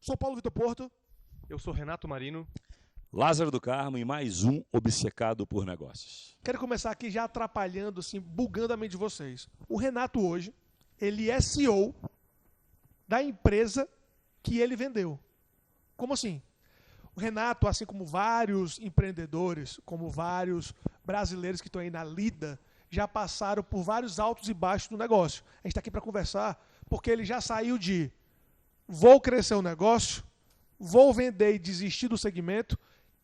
Sou Paulo Vitor Porto. Eu sou Renato Marino. Lázaro do Carmo e mais um obcecado por negócios. Quero começar aqui já atrapalhando, assim, bugando a mente de vocês. O Renato hoje, ele é CEO da empresa que ele vendeu. Como assim? O Renato, assim como vários empreendedores, como vários brasileiros que estão aí na lida, já passaram por vários altos e baixos do negócio. A gente está aqui para conversar porque ele já saiu de vou crescer o negócio, vou vender e desistir do segmento,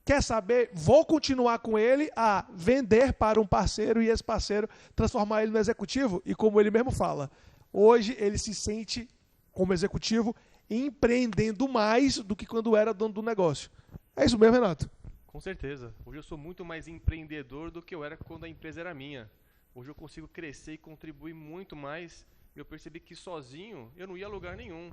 quer saber, vou continuar com ele a vender para um parceiro e esse parceiro transformar ele no executivo. E como ele mesmo fala, hoje ele se sente, como executivo, empreendendo mais do que quando era dono do negócio. É isso mesmo, Renato? Com certeza. Hoje eu sou muito mais empreendedor do que eu era quando a empresa era minha. Hoje eu consigo crescer e contribuir muito mais. Eu percebi que sozinho eu não ia a lugar nenhum.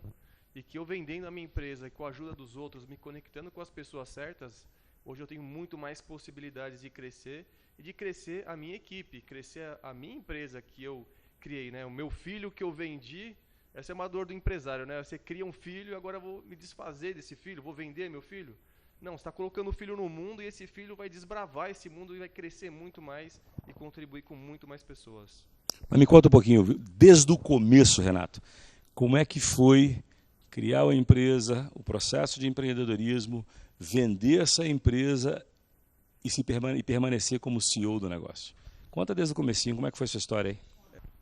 E que eu vendendo a minha empresa e com a ajuda dos outros, me conectando com as pessoas certas, hoje eu tenho muito mais possibilidades de crescer e de crescer a minha equipe, crescer a minha empresa que eu criei, né? O meu filho que eu vendi, essa é uma dor do empresário, né? Você cria um filho e agora eu vou me desfazer desse filho, vou vender meu filho. Não, você está colocando o filho no mundo e esse filho vai desbravar esse mundo e vai crescer muito mais e contribuir com muito mais pessoas. Mas me conta um pouquinho, desde o começo, Renato, como é que foi criar uma empresa, o processo de empreendedorismo, vender essa empresa e permanecer como CEO do negócio? Conta desde o comecinho, como é que foi essa história aí?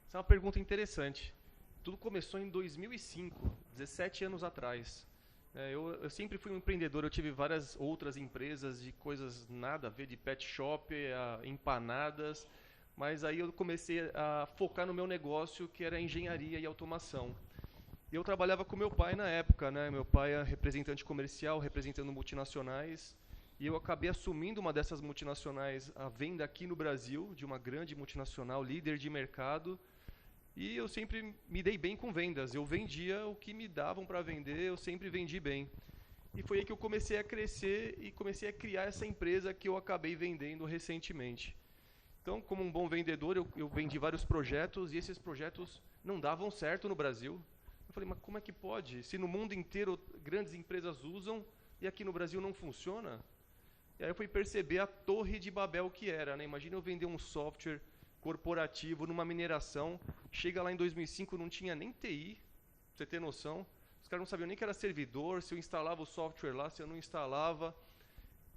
Essa é uma pergunta interessante. Tudo começou em 2005, 17 anos atrás. Eu sempre fui um empreendedor, eu tive várias outras empresas de coisas nada a ver, de pet shop, empanadas, mas aí eu comecei a focar no meu negócio, que era engenharia e automação. E eu trabalhava com meu pai na época, né? Meu pai é representante comercial, representando multinacionais, e eu acabei assumindo uma dessas multinacionais, a venda aqui no Brasil, de uma grande multinacional, líder de mercado, e eu sempre me dei bem com vendas. Eu vendia o que me davam para vender, eu sempre vendi bem. E foi aí que eu comecei a crescer e comecei a criar essa empresa que eu acabei vendendo recentemente. Então, como um bom vendedor, eu vendi vários projetos e esses projetos não davam certo no Brasil. Eu falei, mas como é que pode? Se no mundo inteiro grandes empresas usam e aqui no Brasil não funciona? E aí eu fui perceber a torre de Babel que era, né? Imagina eu vender um software corporativo numa mineração, chega lá em 2005, não tinha nem TI, pra você ter noção. Os caras não sabiam nem que era servidor, se eu instalava o software lá, se eu não instalava.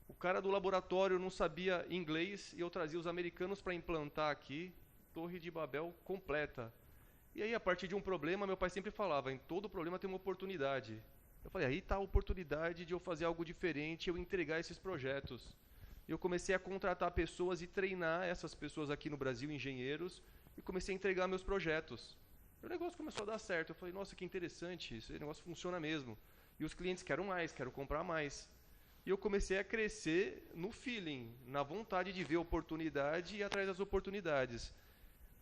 O cara do laboratório não sabia inglês e eu trazia os americanos para implantar aqui, torre de Babel completa. E aí, a partir de um problema, meu pai sempre falava, em todo problema tem uma oportunidade. Eu falei, aí está a oportunidade de eu fazer algo diferente, eu entregar esses projetos. E eu comecei a contratar pessoas e treinar essas pessoas aqui no Brasil, engenheiros, e comecei a entregar meus projetos. E o negócio começou a dar certo. Eu falei, nossa, que interessante, esse negócio funciona mesmo. E os clientes querem mais, querem comprar mais. E eu comecei a crescer no feeling, na vontade de ver oportunidade e ir atrás das oportunidades.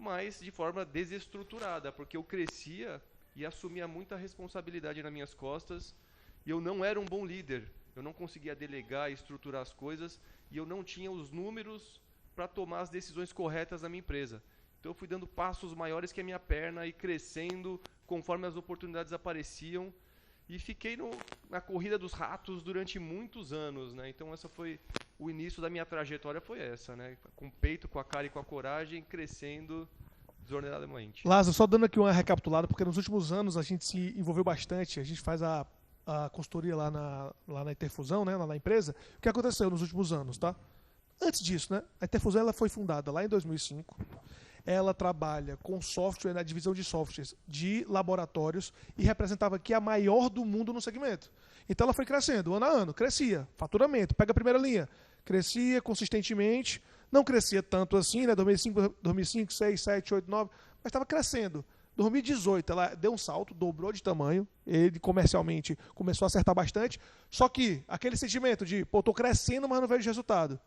Mas de forma desestruturada, porque eu crescia e assumia muita responsabilidade nas minhas costas e eu não era um bom líder. Eu não conseguia delegar e estruturar as coisas e eu não tinha os números para tomar as decisões corretas na minha empresa. Então eu fui dando passos maiores que a minha perna e crescendo conforme as oportunidades apareciam e fiquei na corrida dos ratos durante muitos anos, né? Então essa foi o início da minha trajetória, foi essa, né? Com o peito, com a cara e com a coragem, crescendo desordenadamente. Lázaro, só dando aqui uma recapitulada, porque nos últimos anos a gente se envolveu bastante, a gente faz a consultoria lá na Interfusão, né, lá na empresa. O que aconteceu nos últimos anos, tá? Antes disso, né, a Interfusão ela foi fundada lá em 2005. Ela trabalha com software, na divisão de softwares de laboratórios e representava aqui a maior do mundo no segmento. Então ela foi crescendo, ano a ano, crescia, faturamento, pega a primeira linha, crescia consistentemente, não crescia tanto assim, né, 2005, 6, 7, 8, 9, mas estava crescendo. 2018 ela deu um salto, dobrou de tamanho, ele comercialmente começou a acertar bastante, só que aquele sentimento de, pô, estou crescendo, mas não vejo resultado.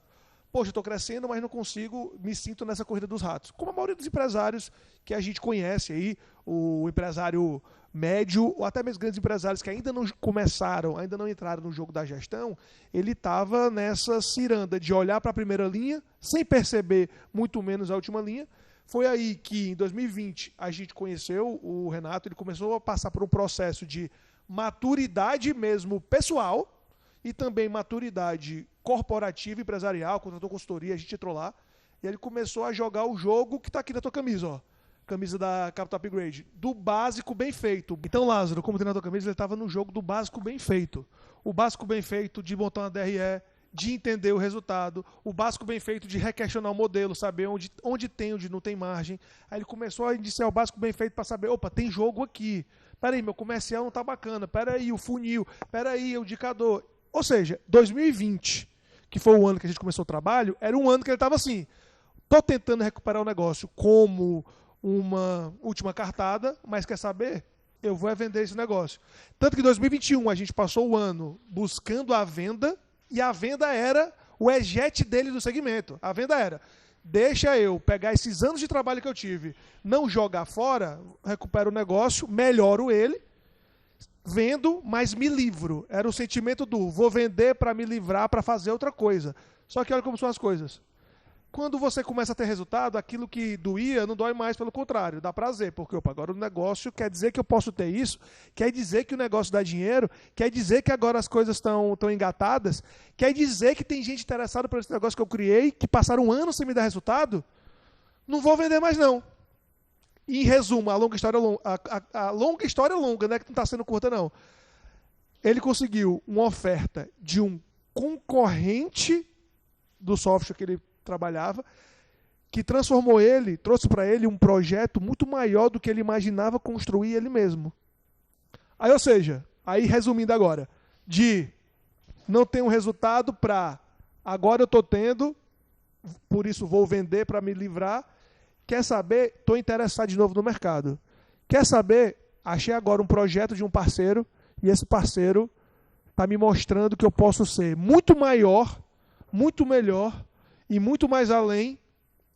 Poxa, estou crescendo, mas não consigo, me sinto nessa corrida dos ratos. Como a maioria dos empresários que a gente conhece aí, o empresário médio, ou até mesmo grandes empresários que ainda não começaram, ainda não entraram no jogo da gestão, ele estava nessa ciranda de olhar para a primeira linha, sem perceber muito menos a última linha. Foi aí que, em 2020, a gente conheceu o Renato, ele começou a passar por um processo de maturidade mesmo pessoal e também maturidade corporativa, empresarial, contratou consultoria, a gente entrou lá, e ele começou a jogar o jogo que está aqui na tua camisa, ó. Camisa da Capital Upgrade, do básico bem feito. Então, Lázaro, como tem na tua camisa, ele estava no jogo do básico bem feito. O básico bem feito de montar uma DRE, de entender o resultado, o básico bem feito de requestionar o modelo, saber onde tem, onde não tem margem. Aí ele começou a iniciar o básico bem feito para saber, opa, tem jogo aqui. Peraí, meu comercial não tá bacana. Peraí, o funil. Peraí, o indicador. Ou seja, 2020, que foi o ano que a gente começou o trabalho, era um ano que ele estava assim, tô tentando recuperar o negócio como uma última cartada, mas quer saber? Eu vou vender esse negócio. Tanto que em 2021 a gente passou o ano buscando a venda, e a venda era o ejet dele do segmento. A venda era, deixa eu pegar esses anos de trabalho que eu tive, não jogar fora, recupero o negócio, melhoro ele, vendo, mas me livro. Era o sentimento do vou vender para me livrar, para fazer outra coisa. Só que olha como são as coisas. Quando você começa a ter resultado, aquilo que doía não dói mais, pelo contrário, dá prazer, porque opa, agora o negócio quer dizer que eu posso ter isso, quer dizer que o negócio dá dinheiro, quer dizer que agora as coisas estão engatadas, quer dizer que tem gente interessada por esse negócio que eu criei, que passaram um ano sem me dar resultado, não vou vender mais não. Em resumo, a longa história longa, né, que não está sendo curta não. Ele conseguiu uma oferta de um concorrente do software que ele trabalhava, que transformou ele, trouxe para ele um projeto muito maior do que ele imaginava construir ele mesmo. Aí, ou seja, aí resumindo agora, de não ter um resultado para agora eu estou tendo, por isso vou vender para me livrar. Quer saber? Estou interessado de novo no mercado. Quer saber? Achei agora um projeto de um parceiro e esse parceiro está me mostrando que eu posso ser muito maior, muito melhor e muito mais além,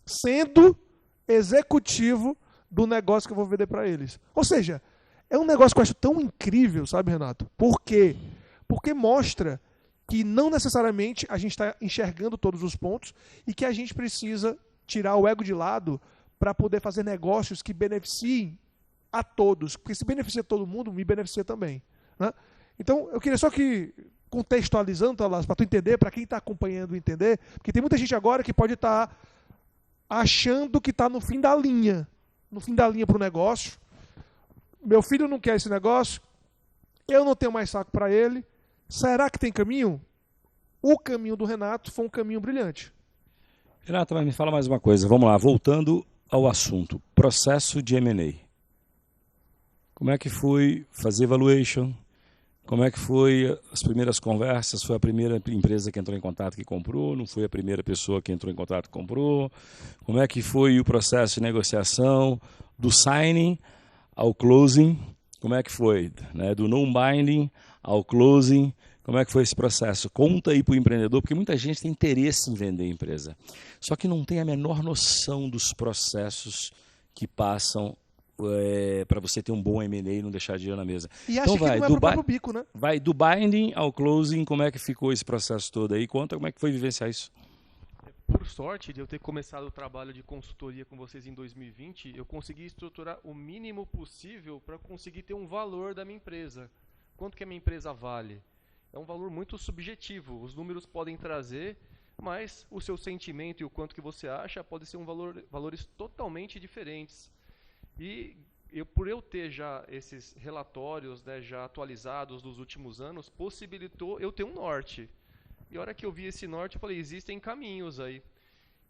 sendo executivo do negócio que eu vou vender para eles. Ou seja, é um negócio que eu acho tão incrível, sabe, Renato? Por quê? Porque mostra que não necessariamente a gente está enxergando todos os pontos e que a gente precisa tirar o ego de lado para poder fazer negócios que beneficiem a todos. Porque se beneficia todo mundo, me beneficia também. Né? Então, eu queria só que, contextualizando, para tu entender, para quem está acompanhando entender, porque tem muita gente agora que pode estar achando que está no fim da linha para o negócio. Meu filho não quer esse negócio, eu não tenho mais saco para ele. Será que tem caminho? O caminho do Renato foi um caminho brilhante. Renato, mas me fala mais uma coisa. Vamos lá, voltando ao assunto. Processo de M&A. Como é que foi fazer valuation? Como é que foi as primeiras conversas? Foi a primeira empresa que entrou em contato que comprou? Não foi a primeira pessoa que entrou em contato que comprou? Como é que foi o processo de negociação do signing ao closing? Como é que foi? Né? Do non-binding ao closing? Como é que foi esse processo? Conta aí para o empreendedor, porque muita gente tem interesse em vender a empresa. Só que não tem a menor noção dos processos que passam para você ter um bom M&A e não deixar dinheiro na mesa. E acha então, que não é pro próprio bico, né? Vai do binding ao closing, como é que ficou esse processo todo aí? Conta como é que foi vivenciar isso. Por sorte de eu ter começado o trabalho de consultoria com vocês em 2020, eu consegui estruturar o mínimo possível para conseguir ter um valor da minha empresa. Quanto que a minha empresa vale? É um valor muito subjetivo. Os números podem trazer, mas o seu sentimento e o quanto que você acha pode ser valores totalmente diferentes. E por eu ter já esses relatórios, né, já atualizados dos últimos anos, possibilitou eu ter um norte. E a hora que eu vi esse norte, eu falei, existem caminhos aí.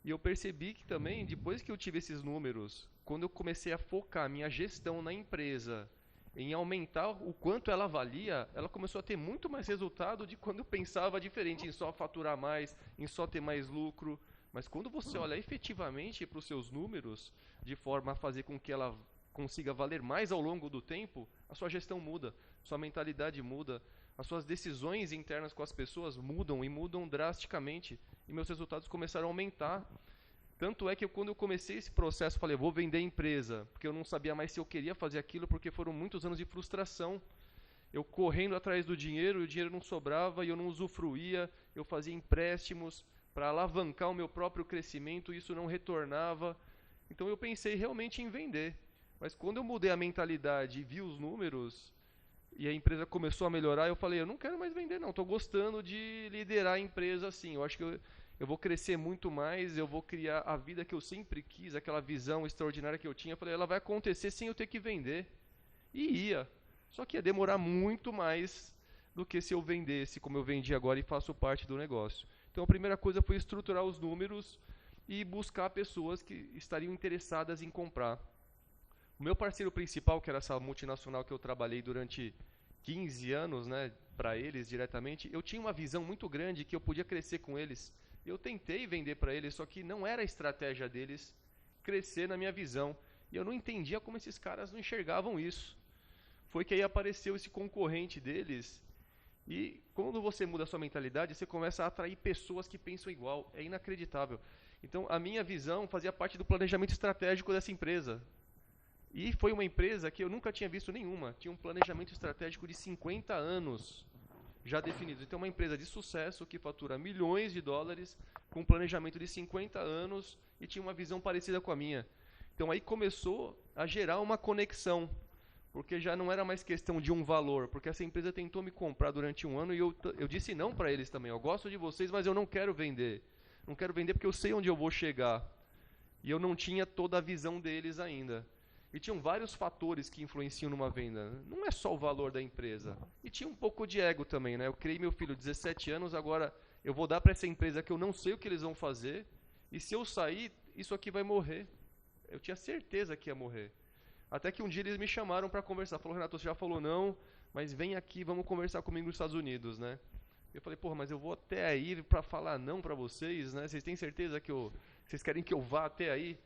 E eu percebi que também, depois que eu tive esses números, quando eu comecei a focar a minha gestão na empresa em aumentar o quanto ela valia, ela começou a ter muito mais resultado de quando eu pensava diferente, em só faturar mais, em só ter mais lucro. Mas quando você olha efetivamente para os seus números, de forma a fazer com que ela consiga valer mais ao longo do tempo, a sua gestão muda, sua mentalidade muda, as suas decisões internas com as pessoas mudam e mudam drasticamente. E meus resultados começaram a aumentar. Tanto é que quando eu comecei esse processo, falei, vou vender a empresa, porque eu não sabia mais se eu queria fazer aquilo, porque foram muitos anos de frustração. Eu correndo atrás do dinheiro, e o dinheiro não sobrava, e eu não usufruía, eu fazia empréstimos para alavancar o meu próprio crescimento, e isso não retornava. Então eu pensei realmente em vender. Mas quando eu mudei a mentalidade e vi os números, e a empresa começou a melhorar, eu falei, eu não quero mais vender não, estou gostando de liderar a empresa assim, eu acho que eu vou crescer muito mais, eu vou criar a vida que eu sempre quis, aquela visão extraordinária que eu tinha, eu falei, ela vai acontecer sem eu ter que vender. E ia. Só que ia demorar muito mais do que se eu vendesse, como eu vendi agora e faço parte do negócio. Então a primeira coisa foi estruturar os números e buscar pessoas que estariam interessadas em comprar. O meu parceiro principal, que era essa multinacional que eu trabalhei durante 15 anos, né, para eles diretamente, eu tinha uma visão muito grande que eu podia crescer com eles. Eu tentei vender para eles, só que não era a estratégia deles crescer na minha visão. E eu não entendia como esses caras não enxergavam isso. Foi que aí apareceu esse concorrente deles. E quando você muda a sua mentalidade, você começa a atrair pessoas que pensam igual. É inacreditável. Então, a minha visão fazia parte do planejamento estratégico dessa empresa. E foi uma empresa que eu nunca tinha visto nenhuma. Tinha um planejamento estratégico de 50 anos já definido. Então, uma empresa de sucesso que fatura milhões de dólares, com um planejamento de 50 anos e tinha uma visão parecida com a minha. Então, aí começou a gerar uma conexão, porque já não era mais questão de um valor, porque essa empresa tentou me comprar durante um ano e eu disse não para eles também. Eu gosto de vocês, mas eu não quero vender. Não quero vender porque eu sei onde eu vou chegar. E eu não tinha toda a visão deles ainda. E tinham vários fatores que influenciam numa venda. Não é só o valor da empresa. E tinha um pouco de ego também, né? Eu criei meu filho 17 anos, agora eu vou dar para essa empresa que eu não sei o que eles vão fazer. E se eu sair, isso aqui vai morrer. Eu tinha certeza que ia morrer. Até que um dia eles me chamaram para conversar. Falou, Renato, você já falou não, mas vem aqui, vamos conversar comigo nos Estados Unidos, né? Eu falei, porra, mas eu vou até aí para falar não para vocês, né? Vocês têm certeza que vocês querem que eu vá até aí?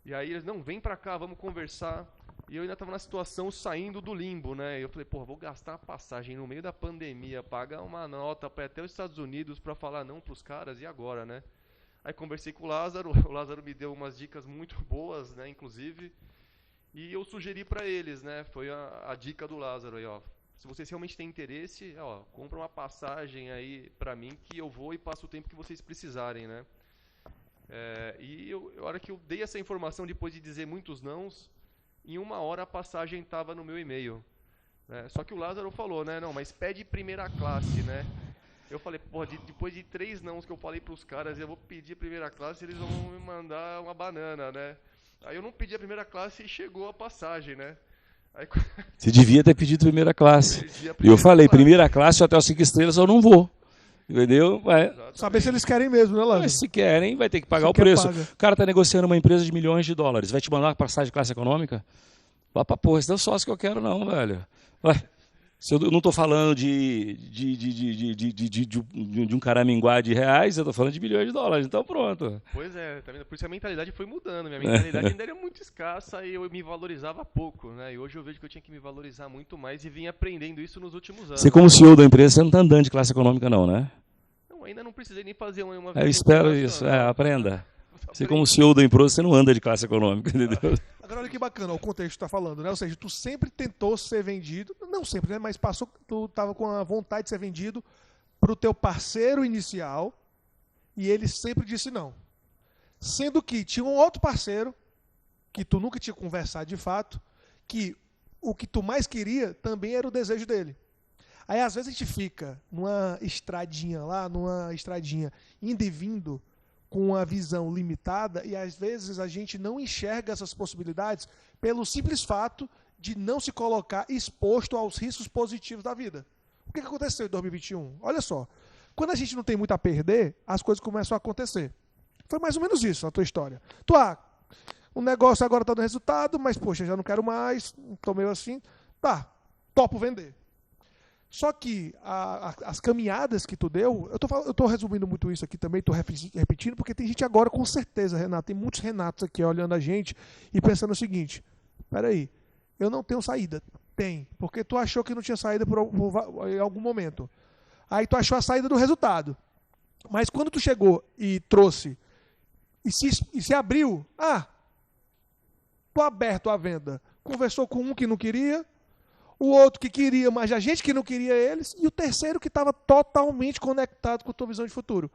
E aí eles, não, vem pra cá, vamos conversar. E eu ainda estava na situação saindo do limbo, né? E eu falei, porra, vou gastar a passagem no meio da pandemia, pagar uma nota para ir até os Estados Unidos para falar não pros caras, e agora, né? Aí conversei com o Lázaro me deu umas dicas muito boas, né, inclusive. E eu sugeri para eles, né? Foi a dica do Lázaro aí, ó. Se vocês realmente têm interesse, ó, compra uma passagem aí para mim que eu vou e passo o tempo que vocês precisarem, né? A hora que eu dei essa informação, depois de dizer muitos nãos, em 1 hora a passagem estava no meu e-mail. Né? Só que o Lázaro falou, né? Não, mas pede primeira classe, né? Eu falei, pô, depois de 3 nãos que eu falei para os caras, eu vou pedir primeira classe, eles vão me mandar uma banana, né? Aí eu não pedi a primeira classe e chegou a passagem, né? Aí, você devia ter pedido primeira classe. E eu falei, primeira classe, hotel 5 estrelas, eu não vou. Entendeu? Saber se eles querem mesmo, né, Lázaro? Mas se querem, vai ter que pagar o preço. O cara está negociando uma empresa de milhões de dólares. Vai te mandar uma passagem de classe econômica? Vá pra porra, esse não é o sócio que eu quero, não, velho. Se eu não estou falando de um caraminguá de reais, eu estou falando de milhões de dólares, então pronto. Pois é, tá vendo? Por isso a mentalidade foi mudando. Minha mentalidade ainda era muito escassa e eu me valorizava pouco, né? E hoje eu vejo que eu tinha que me valorizar muito mais e vim aprendendo isso nos últimos anos. Você, como CEO da empresa, você não está andando de classe econômica, não, né? Não, ainda não precisei nem fazer uma eu espero isso, aprenda. Você, como CEO da empresa, você não anda de classe econômica, entendeu? Agora, olha que bacana, o contexto que tu tá falando, né? Ou seja, tu sempre tentou ser vendido, não sempre, né? Mas tu tava com a vontade de ser vendido pro teu parceiro inicial e ele sempre disse não. Sendo que tinha um outro parceiro, que tu nunca tinha conversado de fato, que o que tu mais queria também era o desejo dele. Aí, às vezes, a gente fica numa estradinha indo e vindo, com uma visão limitada, e às vezes a gente não enxerga essas possibilidades pelo simples fato de não se colocar exposto aos riscos positivos da vida. O que aconteceu em 2021? Olha só, quando a gente não tem muito a perder, as coisas começam a acontecer. Foi mais ou menos isso a tua história. O negócio agora está dando resultado, mas poxa, já não quero mais, estou meio assim, topo vender. Só que as caminhadas que tu deu, eu tô resumindo muito isso aqui também, estou repetindo, porque tem gente agora, com certeza, Renato, tem muitos Renatos aqui olhando a gente e pensando o seguinte, peraí, eu não tenho saída. Tem, porque tu achou que não tinha saída em algum momento. Aí tu achou a saída do resultado. Mas quando tu chegou e trouxe, e se abriu, tô aberto à venda, conversou com um que não queria, o outro que queria, mas a gente que não queria eles, e o terceiro que estava totalmente conectado com a tua visão de futuro.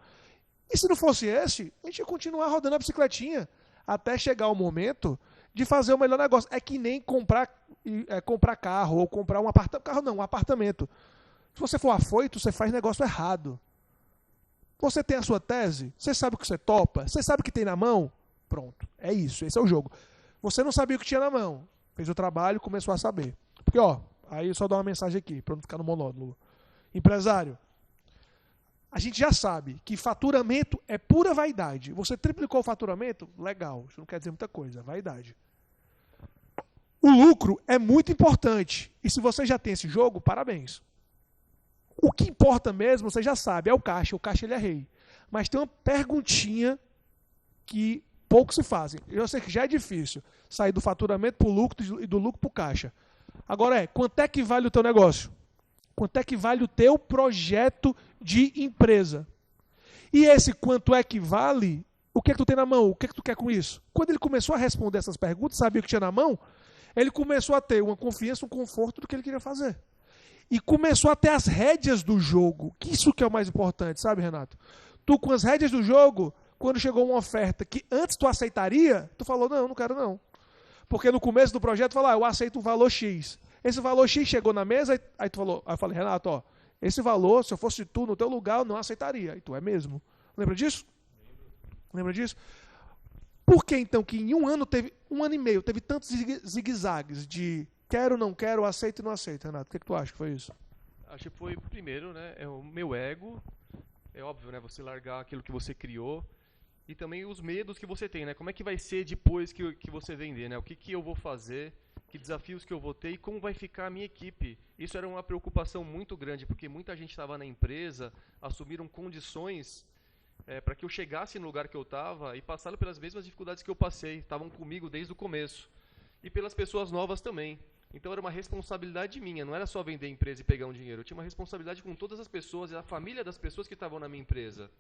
E se não fosse esse, a gente ia continuar rodando a bicicletinha até chegar o momento de fazer o melhor negócio. É que nem comprar carro ou comprar um apartamento. Carro não, um apartamento. Se você for afoito, você faz negócio errado. Você tem a sua tese, você sabe o que você topa, você sabe o que tem na mão, pronto. É isso, esse é o jogo. Você não sabia o que tinha na mão, fez o trabalho, começou a saber. Porque, aí eu só dou uma mensagem aqui, para não ficar no monólogo. Empresário, a gente já sabe que faturamento é pura vaidade. Você triplicou o faturamento? Legal, isso não quer dizer muita coisa, vaidade. O lucro é muito importante. E se você já tem esse jogo, parabéns. O que importa mesmo, você já sabe, é o caixa. O caixa ele é rei. Mas tem uma perguntinha que poucos se fazem. Eu sei que já é difícil sair do faturamento para o lucro e do lucro para o caixa. Agora quanto é que vale o teu negócio? Quanto é que vale o teu projeto de empresa? E esse quanto é que vale, o que é que tu tem na mão? O que é que tu quer com isso? Quando ele começou a responder essas perguntas, sabia o que tinha na mão, ele começou a ter uma confiança, um conforto do que ele queria fazer. E começou a ter as rédeas do jogo. Que isso que é o mais importante, sabe, Renato? Tu com as rédeas do jogo, quando chegou uma oferta que antes tu aceitaria, tu falou, não quero não. Porque no começo do projeto, tu falou, eu aceito um valor X. Esse valor X chegou na mesa, aí tu falou, aí eu falei, Renato, esse valor, se eu fosse tu no teu lugar, eu não aceitaria. E tu é mesmo. Lembra disso? Lembra disso? Por que então que em um ano e meio, teve tantos zigue-zagues de quero, não quero, aceito e não aceito, Renato? O que tu acha que foi isso? Acho que foi, primeiro, né, é o meu ego, é óbvio, né, você largar aquilo que você criou, e também os medos que você tem, né, como é que vai ser depois que você vender, né, o que eu vou fazer, que desafios que eu vou ter e como vai ficar a minha equipe. Isso era uma preocupação muito grande, porque muita gente estava na empresa, assumiram condições para que eu chegasse no lugar que eu estava e passaram pelas mesmas dificuldades que eu passei, estavam comigo desde o começo, e pelas pessoas novas também. Então era uma responsabilidade minha, não era só vender a empresa e pegar um dinheiro. Eu tinha uma responsabilidade com todas as pessoas e a família das pessoas que estavam na minha empresa.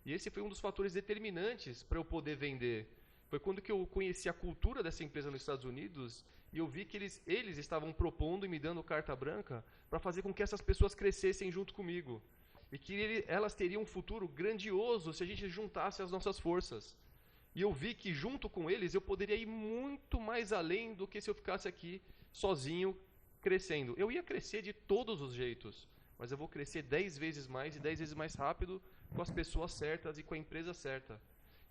E esse foi um dos fatores determinantes para eu poder vender. Foi quando que eu conheci a cultura dessa empresa nos Estados Unidos e eu vi que eles estavam propondo e me dando carta branca para fazer com que essas pessoas crescessem junto comigo. E que elas teriam um futuro grandioso se a gente juntasse as nossas forças. E eu vi que junto com eles eu poderia ir muito mais além do que se eu ficasse aqui sozinho, crescendo. Eu ia crescer de todos os jeitos, mas eu vou crescer 10 vezes mais e 10 vezes mais rápido com as pessoas certas e com a empresa certa.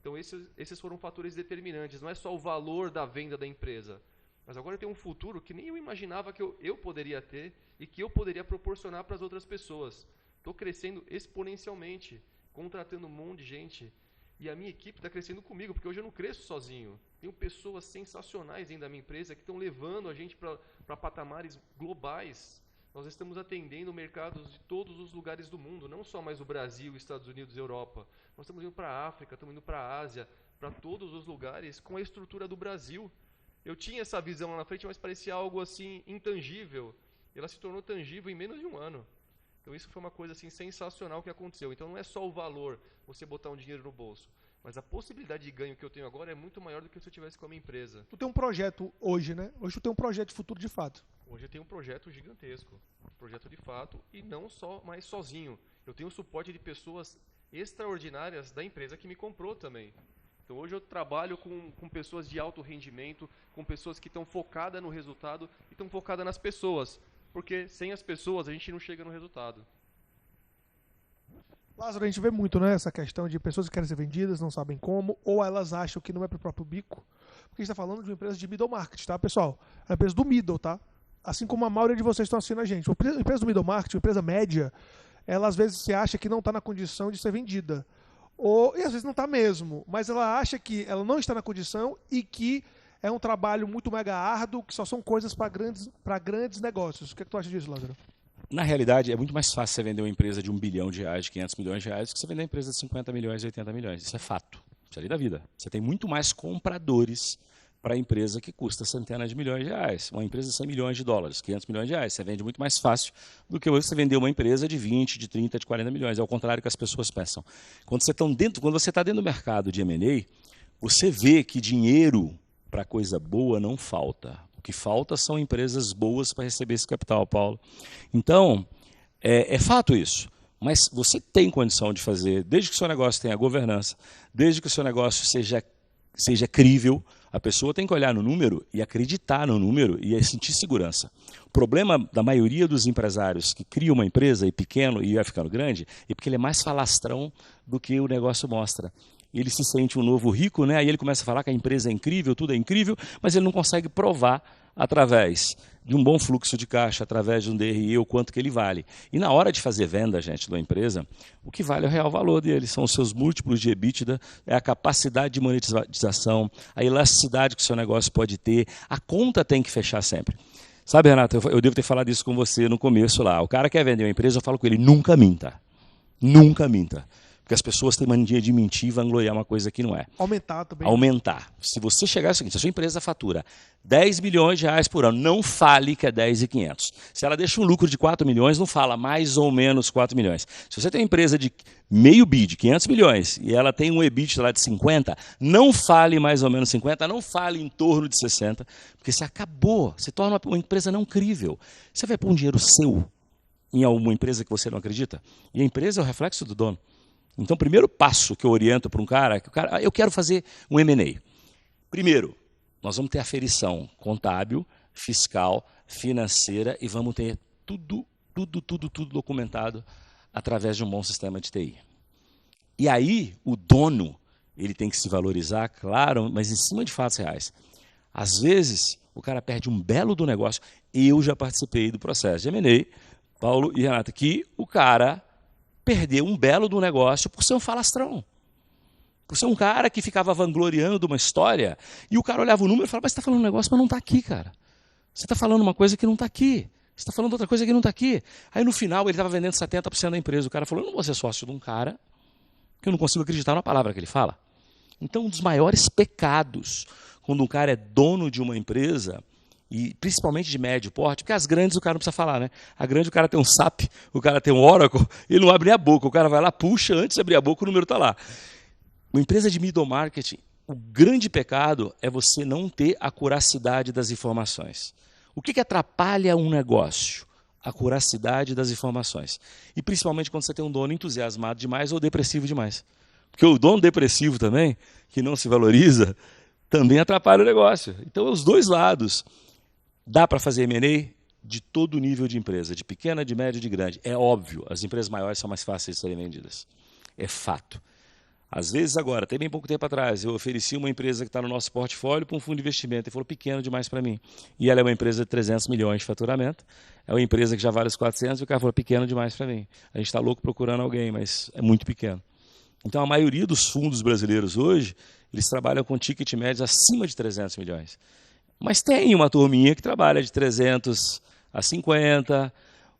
Então esses foram fatores determinantes. Não é só o valor da venda da empresa, mas agora eu tenho um futuro que nem eu imaginava que eu poderia ter e que eu poderia proporcionar para as outras pessoas. Estou crescendo exponencialmente, contratando um monte de gente. E a minha equipe está crescendo comigo, porque hoje eu não cresço sozinho. Tenho pessoas sensacionais dentro da minha empresa que estão levando a gente para patamares globais. Nós estamos atendendo mercados de todos os lugares do mundo, não só mais o Brasil, Estados Unidos e Europa. Nós estamos indo para a África, estamos indo para a Ásia, para todos os lugares com a estrutura do Brasil. Eu tinha essa visão lá na frente, mas parecia algo assim intangível. Ela se tornou tangível em menos de um ano. Então isso foi uma coisa assim sensacional que aconteceu. Então não é só o valor, você botar um dinheiro no bolso, mas a possibilidade de ganho que eu tenho agora é muito maior do que se eu tivesse com a minha empresa. Tu tem um projeto hoje, né? Hoje tu tem um projeto de futuro de fato. Hoje eu tenho um projeto gigantesco, um projeto de fato, e não só mais sozinho. Eu tenho o suporte de pessoas extraordinárias da empresa que me comprou também. Então hoje eu trabalho com pessoas de alto rendimento, com pessoas que estão focadas no resultado e estão focadas nas pessoas. Porque sem as pessoas a gente não chega no resultado. Lázaro, a gente vê muito, né, essa questão de pessoas que querem ser vendidas, não sabem como, ou elas acham que não é para o próprio bico. Porque a gente está falando de uma empresa de middle market, tá, pessoal? É uma empresa do middle, tá? Assim como a maioria de vocês estão assistindo a gente. Uma empresa do middle market, uma empresa média, ela às vezes se acha que não está na condição de ser vendida. E às vezes não está mesmo, mas ela acha que ela não está na condição e que é um trabalho muito mega árduo, que só são coisas para grandes negócios. O que tu acha disso, Lázaro? Na realidade, é muito mais fácil você vender uma empresa de R$1 bilhão, de 500 milhões de reais, do que você vender uma empresa de 50 milhões, 80 milhões. Isso é fato. Isso é lei da vida. Você tem muito mais compradores para a empresa que custa centenas de milhões de reais. Uma empresa de 100 milhões de dólares, 500 milhões de reais. Você vende muito mais fácil do que você vender uma empresa de 20, de 30, de 40 milhões. É o contrário que as pessoas pensam. Quando você está dentro do mercado de M&A, você vê que dinheiro para coisa boa não falta. O que falta são empresas boas para receber esse capital, Paulo. Então, é fato isso. Mas você tem condição de fazer, desde que o seu negócio tenha governança, desde que o seu negócio seja seja crível. A pessoa tem que olhar no número e acreditar no número e sentir segurança. O problema da maioria dos empresários que criam uma empresa e pequeno e vai ficando grande é porque ele é mais falastrão do que o negócio mostra. Ele se sente um novo rico, né? Aí ele começa a falar que a empresa é incrível, tudo é incrível, mas ele não consegue provar através de um bom fluxo de caixa, através de um DRE, o quanto que ele vale. E na hora de fazer venda, gente, de uma empresa, o que vale é o real valor dele, são os seus múltiplos de EBITDA, é a capacidade de monetização, a elasticidade que o seu negócio pode ter, a conta tem que fechar sempre. Sabe, Renato, eu devo ter falado isso com você no começo lá. O cara quer vender uma empresa, eu falo com ele, nunca minta. Nunca minta. Porque as pessoas têm mania de mentir e vangloriar uma coisa que não é. Aumentar também. Aumentar. Se você chegar ao seguinte, se a sua empresa fatura 10 milhões de reais por ano, não fale que é 10.500. Se ela deixa um lucro de 4 milhões, não fala mais ou menos 4 milhões. Se você tem uma empresa de meio bi, de 500 milhões, e ela tem um EBIT lá de 50, não fale mais ou menos 50, não fale em torno de 60, porque você acabou, você torna uma empresa não crível. Você vai pôr um dinheiro seu em alguma empresa que você não acredita? E a empresa é o reflexo do dono. Então, o primeiro passo que eu oriento para um cara, eu quero fazer um M&A. Primeiro, nós vamos ter aferição contábil, fiscal, financeira e vamos ter tudo documentado através de um bom sistema de TI. E aí, o dono, ele tem que se valorizar, claro, mas em cima de fatos reais. Às vezes, o cara perde um belo do negócio. Eu já participei do processo de M&A, Paulo e Renata, que o cara perdeu um belo do negócio por ser um falastrão. Por ser um cara que ficava vangloriando uma história e o cara olhava o número e falava, mas você está falando um negócio, mas não está aqui, cara. Você está falando uma coisa que não está aqui. Você está falando outra coisa que não está aqui. Aí no final ele estava vendendo 70% da empresa. O cara falou, eu não vou ser sócio de um cara que eu não consigo acreditar na palavra que ele fala. Então, um dos maiores pecados quando um cara é dono de uma empresa, e principalmente de médio porte, porque as grandes o cara não precisa falar, né? A grande o cara tem um SAP, o cara tem um Oracle, ele não abre nem a boca, o cara vai lá, puxa, antes de abrir a boca o número está lá. Uma empresa de middle marketing, o grande pecado é você não ter a curacidade das informações. O que atrapalha um negócio? A curacidade das informações. E principalmente quando você tem um dono entusiasmado demais ou depressivo demais. Porque o dono depressivo também, que não se valoriza, também atrapalha o negócio. Então, é os dois lados. Dá para fazer M&A de todo nível de empresa, de pequena, de média, de grande. É óbvio, as empresas maiores são mais fáceis de serem vendidas. É fato. Às vezes agora, até bem pouco tempo atrás, eu ofereci uma empresa que está no nosso portfólio para um fundo de investimento e falou pequeno demais para mim. E ela é uma empresa de 300 milhões de faturamento, é uma empresa que já vale os 400 e o cara falou pequeno demais para mim. A gente está louco procurando alguém, mas é muito pequeno. Então a maioria dos fundos brasileiros hoje, eles trabalham com ticket médios acima de 300 milhões. Mas tem uma turminha que trabalha de 300 a 50,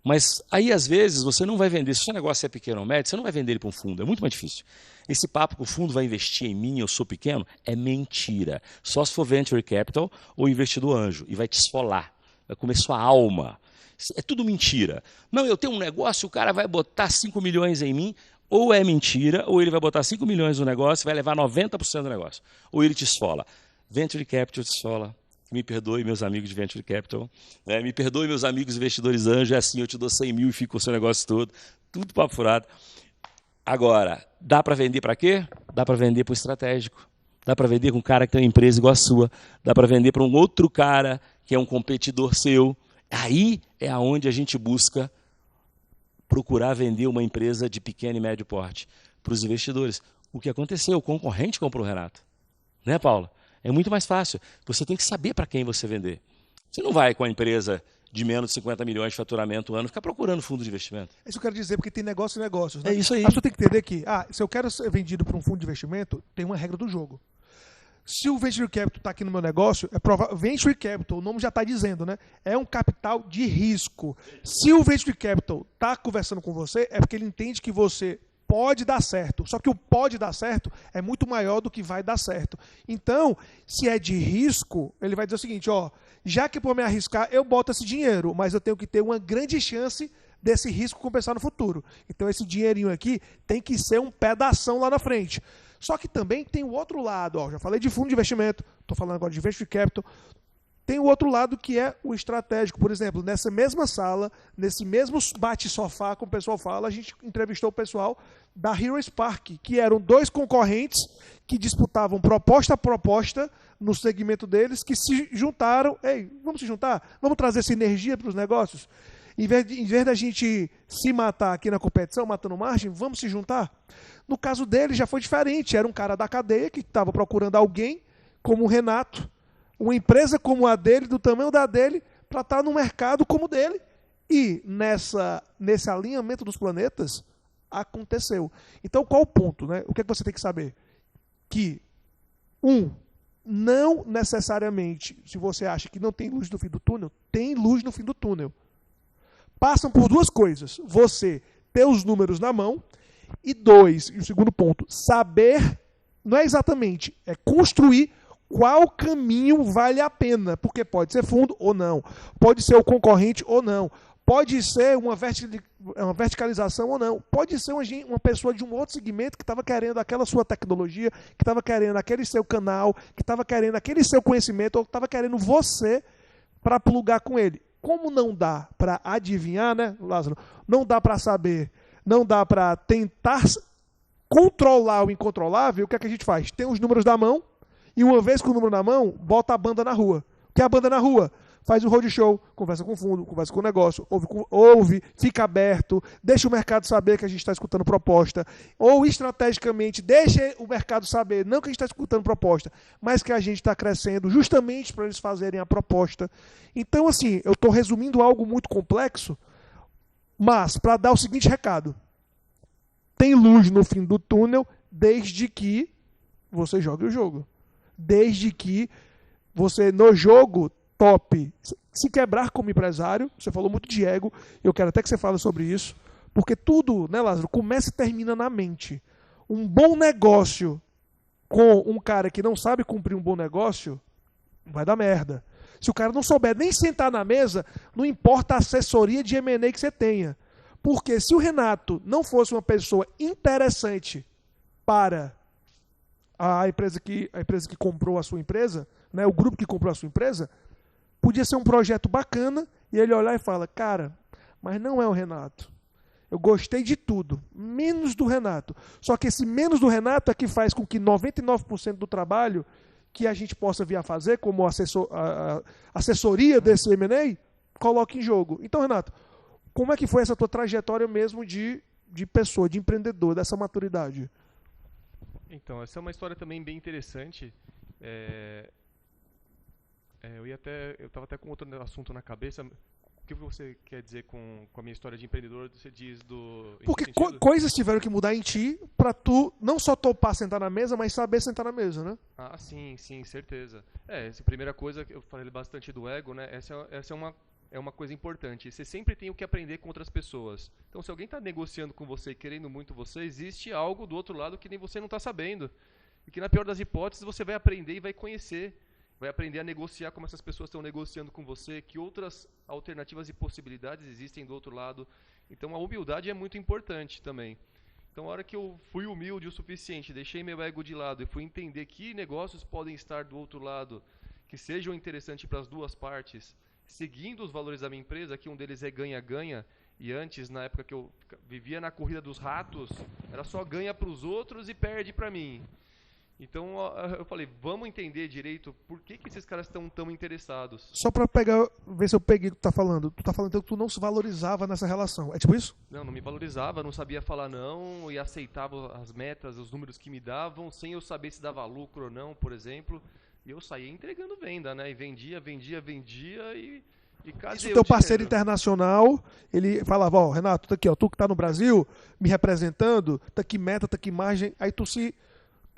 mas aí às vezes você não vai vender, se o seu negócio é pequeno ou médio, você não vai vender ele para um fundo, é muito mais difícil. Esse papo que o fundo vai investir em mim, eu sou pequeno, é mentira. Só se for venture capital ou investidor anjo, e vai te esfolar, vai comer sua alma. É tudo mentira. Não, eu tenho um negócio, o cara vai botar 5 milhões em mim, ou é mentira, ou ele vai botar 5 milhões no negócio e vai levar 90% do negócio. Ou ele te esfola. Venture capital te esfola. Me perdoe, meus amigos de Venture Capital. Né? Me perdoe, meus amigos investidores anjos. É assim, eu te dou 100 mil e fico com o seu negócio todo. Tudo papo furado. Agora, dá para vender para quê? Dá para vender para o estratégico. Dá para vender com um cara que tem uma empresa igual a sua. Dá para vender para um outro cara que é um competidor seu. Aí é aonde a gente busca procurar vender uma empresa de pequeno e médio porte para os investidores. O que aconteceu? O concorrente comprou o Renato. Né, Paulo? É muito mais fácil. Você tem que saber para quem você vender. Você não vai com a empresa de menos de 50 milhões de faturamento ano ficar procurando fundo de investimento. Isso eu quero dizer, porque tem negócio e negócios. Né? É isso aí. A pessoa tem que entender que, se eu quero ser vendido para um fundo de investimento, tem uma regra do jogo. Se o Venture Capital está aqui no meu negócio, é provável. Venture Capital, o nome já está dizendo, né? É um capital de risco. Se o Venture Capital está conversando com você, é porque ele entende que você pode dar certo. Só que o pode dar certo é muito maior do que vai dar certo. Então, se é de risco, ele vai dizer o seguinte, já que por me arriscar, eu boto esse dinheiro, mas eu tenho que ter uma grande chance desse risco compensar no futuro. Então, esse dinheirinho aqui tem que ser um pedação lá na frente. Só que também tem o outro lado. Já falei de fundo de investimento, estou falando agora de venture capital. tem o outro lado que é o estratégico. Por exemplo, nessa mesma sala, nesse mesmo bate-sofá, como o pessoal fala, a gente entrevistou o pessoal da Hero Spark, que eram 2 concorrentes que disputavam proposta a proposta no segmento deles, que se juntaram. Ei, vamos se juntar? Vamos trazer sinergia para os negócios? Em vez da gente se matar aqui na competição, matando margem, vamos se juntar? No caso dele já foi diferente. Era um cara da cadeia que estava procurando alguém como o Renato, uma empresa como a dele, do tamanho da dele, para estar no mercado como o dele. E nesse alinhamento dos planetas, aconteceu. Então, qual o ponto? Né? O que é que você tem que saber? Que, não necessariamente, se você acha que não tem luz no fim do túnel, tem luz no fim do túnel. Passam por 2 coisas. Você ter os números na mão e 2, e o segundo ponto, saber, não é exatamente, é construir qual caminho vale a pena, porque pode ser fundo ou não, pode ser o concorrente ou não, pode ser uma verticalização ou não, pode ser uma pessoa de um outro segmento que estava querendo aquela sua tecnologia, que estava querendo aquele seu canal, que estava querendo aquele seu conhecimento, ou que estava querendo você para plugar com ele. Como não dá para adivinhar, né, Lázaro? Não dá para saber, não dá para tentar controlar o incontrolável, o que é que a gente faz? Tem os números na mão, e uma vez com o número na mão, bota a banda na rua. O que é a banda na rua? Faz um roadshow, conversa com o fundo, conversa com o negócio, ouve, fica aberto, deixa o mercado saber que a gente está escutando proposta, ou estrategicamente deixa o mercado saber, não que a gente está escutando proposta, mas que a gente está crescendo justamente para eles fazerem a proposta. Então, assim, eu estou resumindo algo muito complexo, mas para dar o seguinte recado: tem luz no fim do túnel desde que você jogue o jogo. Desde que você, no jogo, top, se quebrar como empresário. Você falou muito de ego, eu quero até que você fale sobre isso, porque tudo, né, Lázaro, começa e termina na mente. Um bom negócio com um cara que não sabe cumprir um bom negócio, vai dar merda. Se o cara não souber nem sentar na mesa, não importa a assessoria de M&A que você tenha. Porque se o Renato não fosse uma pessoa interessante para a empresa que comprou a sua empresa, né, o grupo que comprou a sua empresa, podia ser um projeto bacana e ele olhar e falar: cara, mas não é o Renato. Eu gostei de tudo, menos do Renato. Só que esse menos do Renato é que faz com que 99% do trabalho que a gente possa vir a fazer, como assessoria desse M&A, coloque em jogo. Então, Renato, como é que foi essa tua trajetória mesmo de pessoa, de empreendedor, dessa maturidade? Então, essa é uma história também bem interessante. Eu estava até com outro assunto na cabeça. O que você quer dizer com a minha história de empreendedor? Você diz do... Porque coisas tiveram que mudar em ti para tu não só topar sentar na mesa, mas saber sentar na mesa, né? Ah, sim, certeza. Essa primeira coisa, eu falei bastante do ego, né? Essa é uma coisa importante. Você sempre tem o que aprender com outras pessoas. Então, se alguém está negociando com você, querendo muito você, existe algo do outro lado que nem você não está sabendo. E que, na pior das hipóteses, você vai aprender e vai conhecer. Vai aprender a negociar como essas pessoas estão negociando com você, que outras alternativas e possibilidades existem do outro lado. Então, a humildade é muito importante também. Então, a hora que eu fui humilde o suficiente, deixei meu ego de lado e fui entender que negócios podem estar do outro lado, que sejam interessantes para as duas partes, seguindo os valores da minha empresa, que um deles é ganha-ganha, e antes, na época que eu vivia na corrida dos ratos, era só ganha para os outros e perde para mim. Então eu falei, vamos entender direito por que esses caras estão tão interessados. Só para ver se eu peguei o que tu tá falando. Tu tá falando então que tu não se valorizava nessa relação. É tipo isso? Não me valorizava, não sabia falar não, e aceitava as metas, os números que me davam, sem eu saber se dava lucro ou não, por exemplo. E eu saía entregando venda, né? E vendia e cadê Isso, o teu parceiro internacional, ele falava: ó, Renato, tá aqui, ó, tu que tá no Brasil, me representando, tá aqui meta, tá aqui margem. Aí tu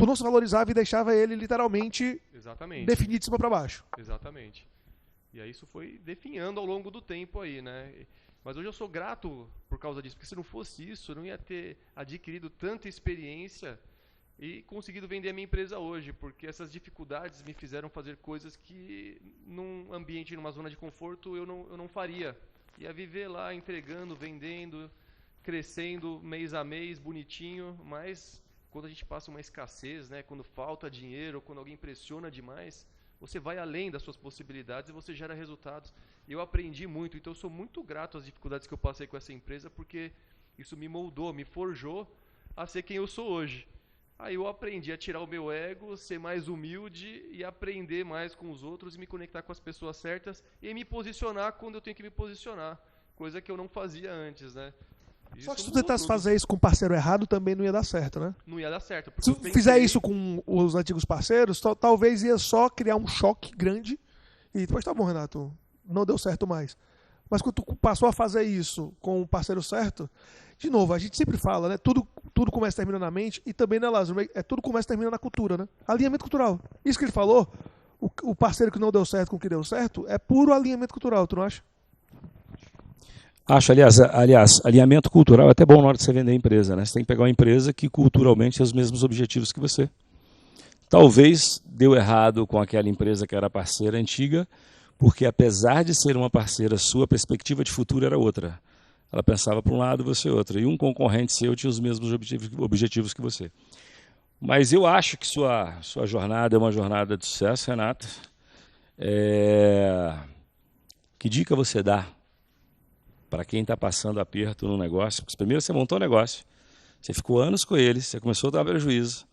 não se valorizava e deixava ele literalmente definir de cima para baixo. Exatamente. E aí isso foi definhando ao longo do tempo aí, né? Mas hoje eu sou grato por causa disso, porque se não fosse isso, eu não ia ter adquirido tanta experiência e conseguido vender a minha empresa hoje, porque essas dificuldades me fizeram fazer coisas que num ambiente, numa zona de conforto, eu não faria. Ia viver lá entregando, vendendo, crescendo mês a mês, bonitinho, mas quando a gente passa uma escassez, né, quando falta dinheiro, quando alguém pressiona demais, você vai além das suas possibilidades e você gera resultados. Eu aprendi muito, então eu sou muito grato às dificuldades que eu passei com essa empresa, porque isso me moldou, me forjou a ser quem eu sou hoje. Aí eu aprendi a tirar o meu ego, ser mais humilde e aprender mais com os outros e me conectar com as pessoas certas e me posicionar quando eu tenho que me posicionar, coisa que eu não fazia antes, né? Só que se tu mudou tentasse tudo. fazer isso com o parceiro errado, também não ia dar certo, né? Não ia dar certo. Porque Se eu tu tentei- fizer isso com os antigos parceiros, talvez ia só criar um choque grande e depois tá bom, Renato, não deu certo mais. Mas quando tu passou a fazer isso com o parceiro certo, de novo, a gente sempre fala, né? Tudo começa e termina na mente e também, né, Lázaro? Tudo começa e termina na cultura, né? Alinhamento cultural. Isso que ele falou, o parceiro que não deu certo com o que deu certo, é puro alinhamento cultural, tu não acha? Acho, aliás, alinhamento cultural é até bom na hora de você vender a empresa, né? Você tem que pegar uma empresa que culturalmente tem os mesmos objetivos que você. Talvez deu errado com aquela empresa que era parceira antiga, porque apesar de ser uma parceira sua, a perspectiva de futuro era outra. Ela pensava para um lado, você outro. E um concorrente seu tinha os mesmos objetivos que você. Mas eu acho que sua jornada é uma jornada de sucesso, Renato. Que dica você dá para quem está passando aperto no negócio? Porque primeiro você montou o negócio, você ficou anos com ele, você começou a dar prejuízo.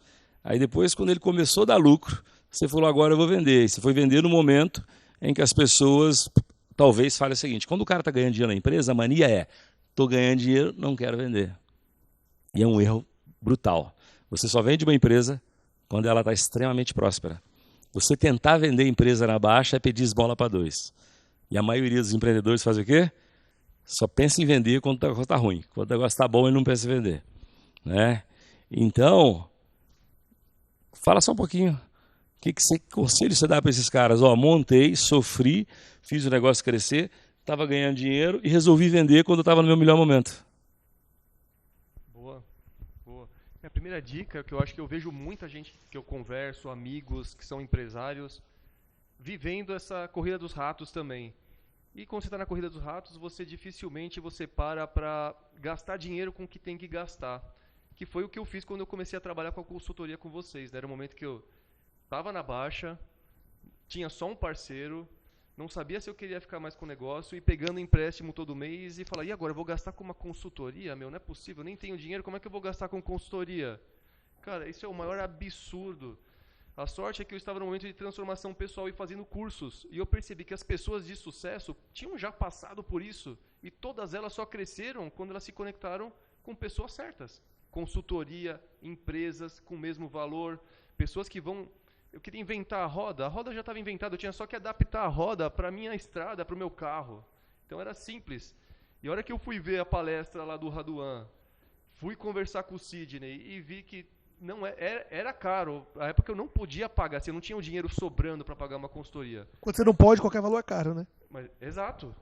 Aí depois, quando ele começou a dar lucro, você falou, agora eu vou vender. E você foi vender no momento em que as pessoas talvez falem o seguinte, quando o cara está ganhando dinheiro na empresa, a mania é, estou ganhando dinheiro, não quero vender. E é um erro brutal. Você só vende uma empresa quando ela está extremamente próspera. Você tentar vender a empresa na baixa é pedir esmola para dois. E a maioria dos empreendedores faz o quê? Só pensa em vender quando o negócio está ruim. Quando o negócio está bom, ele não pensa em vender. Né? Então, fala só um pouquinho. Que conselho você dá para esses caras? Montei, sofri, fiz o negócio crescer, estava ganhando dinheiro e resolvi vender quando eu estava no meu melhor momento. Boa. Minha primeira dica, que eu acho que eu vejo muita gente que eu converso, amigos que são empresários, vivendo essa corrida dos ratos também. E quando você está na corrida dos ratos, você dificilmente para gastar dinheiro com o que tem que gastar. Que foi o que eu fiz quando eu comecei a trabalhar com a consultoria com vocês. Né? Era um momento que eu estava na baixa, tinha só um parceiro, não sabia se eu queria ficar mais com o negócio e pegando empréstimo todo mês e falar, e agora, eu vou gastar com uma consultoria? Meu, não é possível, eu nem tenho dinheiro, como é que eu vou gastar com consultoria? Cara, isso é o maior absurdo. A sorte é que eu estava no momento de transformação pessoal e fazendo cursos. E eu percebi que as pessoas de sucesso tinham já passado por isso. E todas elas só cresceram quando elas se conectaram com pessoas certas. Consultoria, empresas com o mesmo valor, pessoas que vão... Eu queria inventar a roda já estava inventada, eu tinha só que adaptar a roda para a minha estrada, para o meu carro. Então era simples. E a hora que eu fui ver a palestra lá do Raduan, fui conversar com o Sidney e vi que não era caro. Na época eu não podia pagar, assim, eu não tinha o dinheiro sobrando para pagar uma consultoria. Quando você não pode, qualquer valor é caro, né? Exato.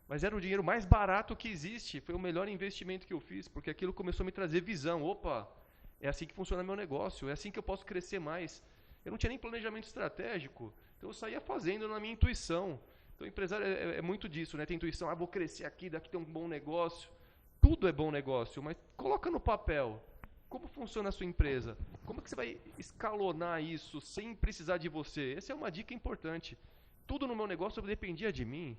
Mas era o dinheiro mais barato que existe. Foi o melhor investimento que eu fiz, porque aquilo começou a me trazer visão. Opa, é assim que funciona meu negócio, é assim que eu posso crescer mais. Eu não tinha nem planejamento estratégico, então eu saía fazendo na minha intuição. Então o empresário é muito disso, né? Tem intuição, vou crescer aqui, daqui tem um bom negócio. Tudo é bom negócio, mas coloca no papel. Como funciona a sua empresa? Como é que você vai escalonar isso sem precisar de você? Essa é uma dica importante. Tudo no meu negócio dependia de mim.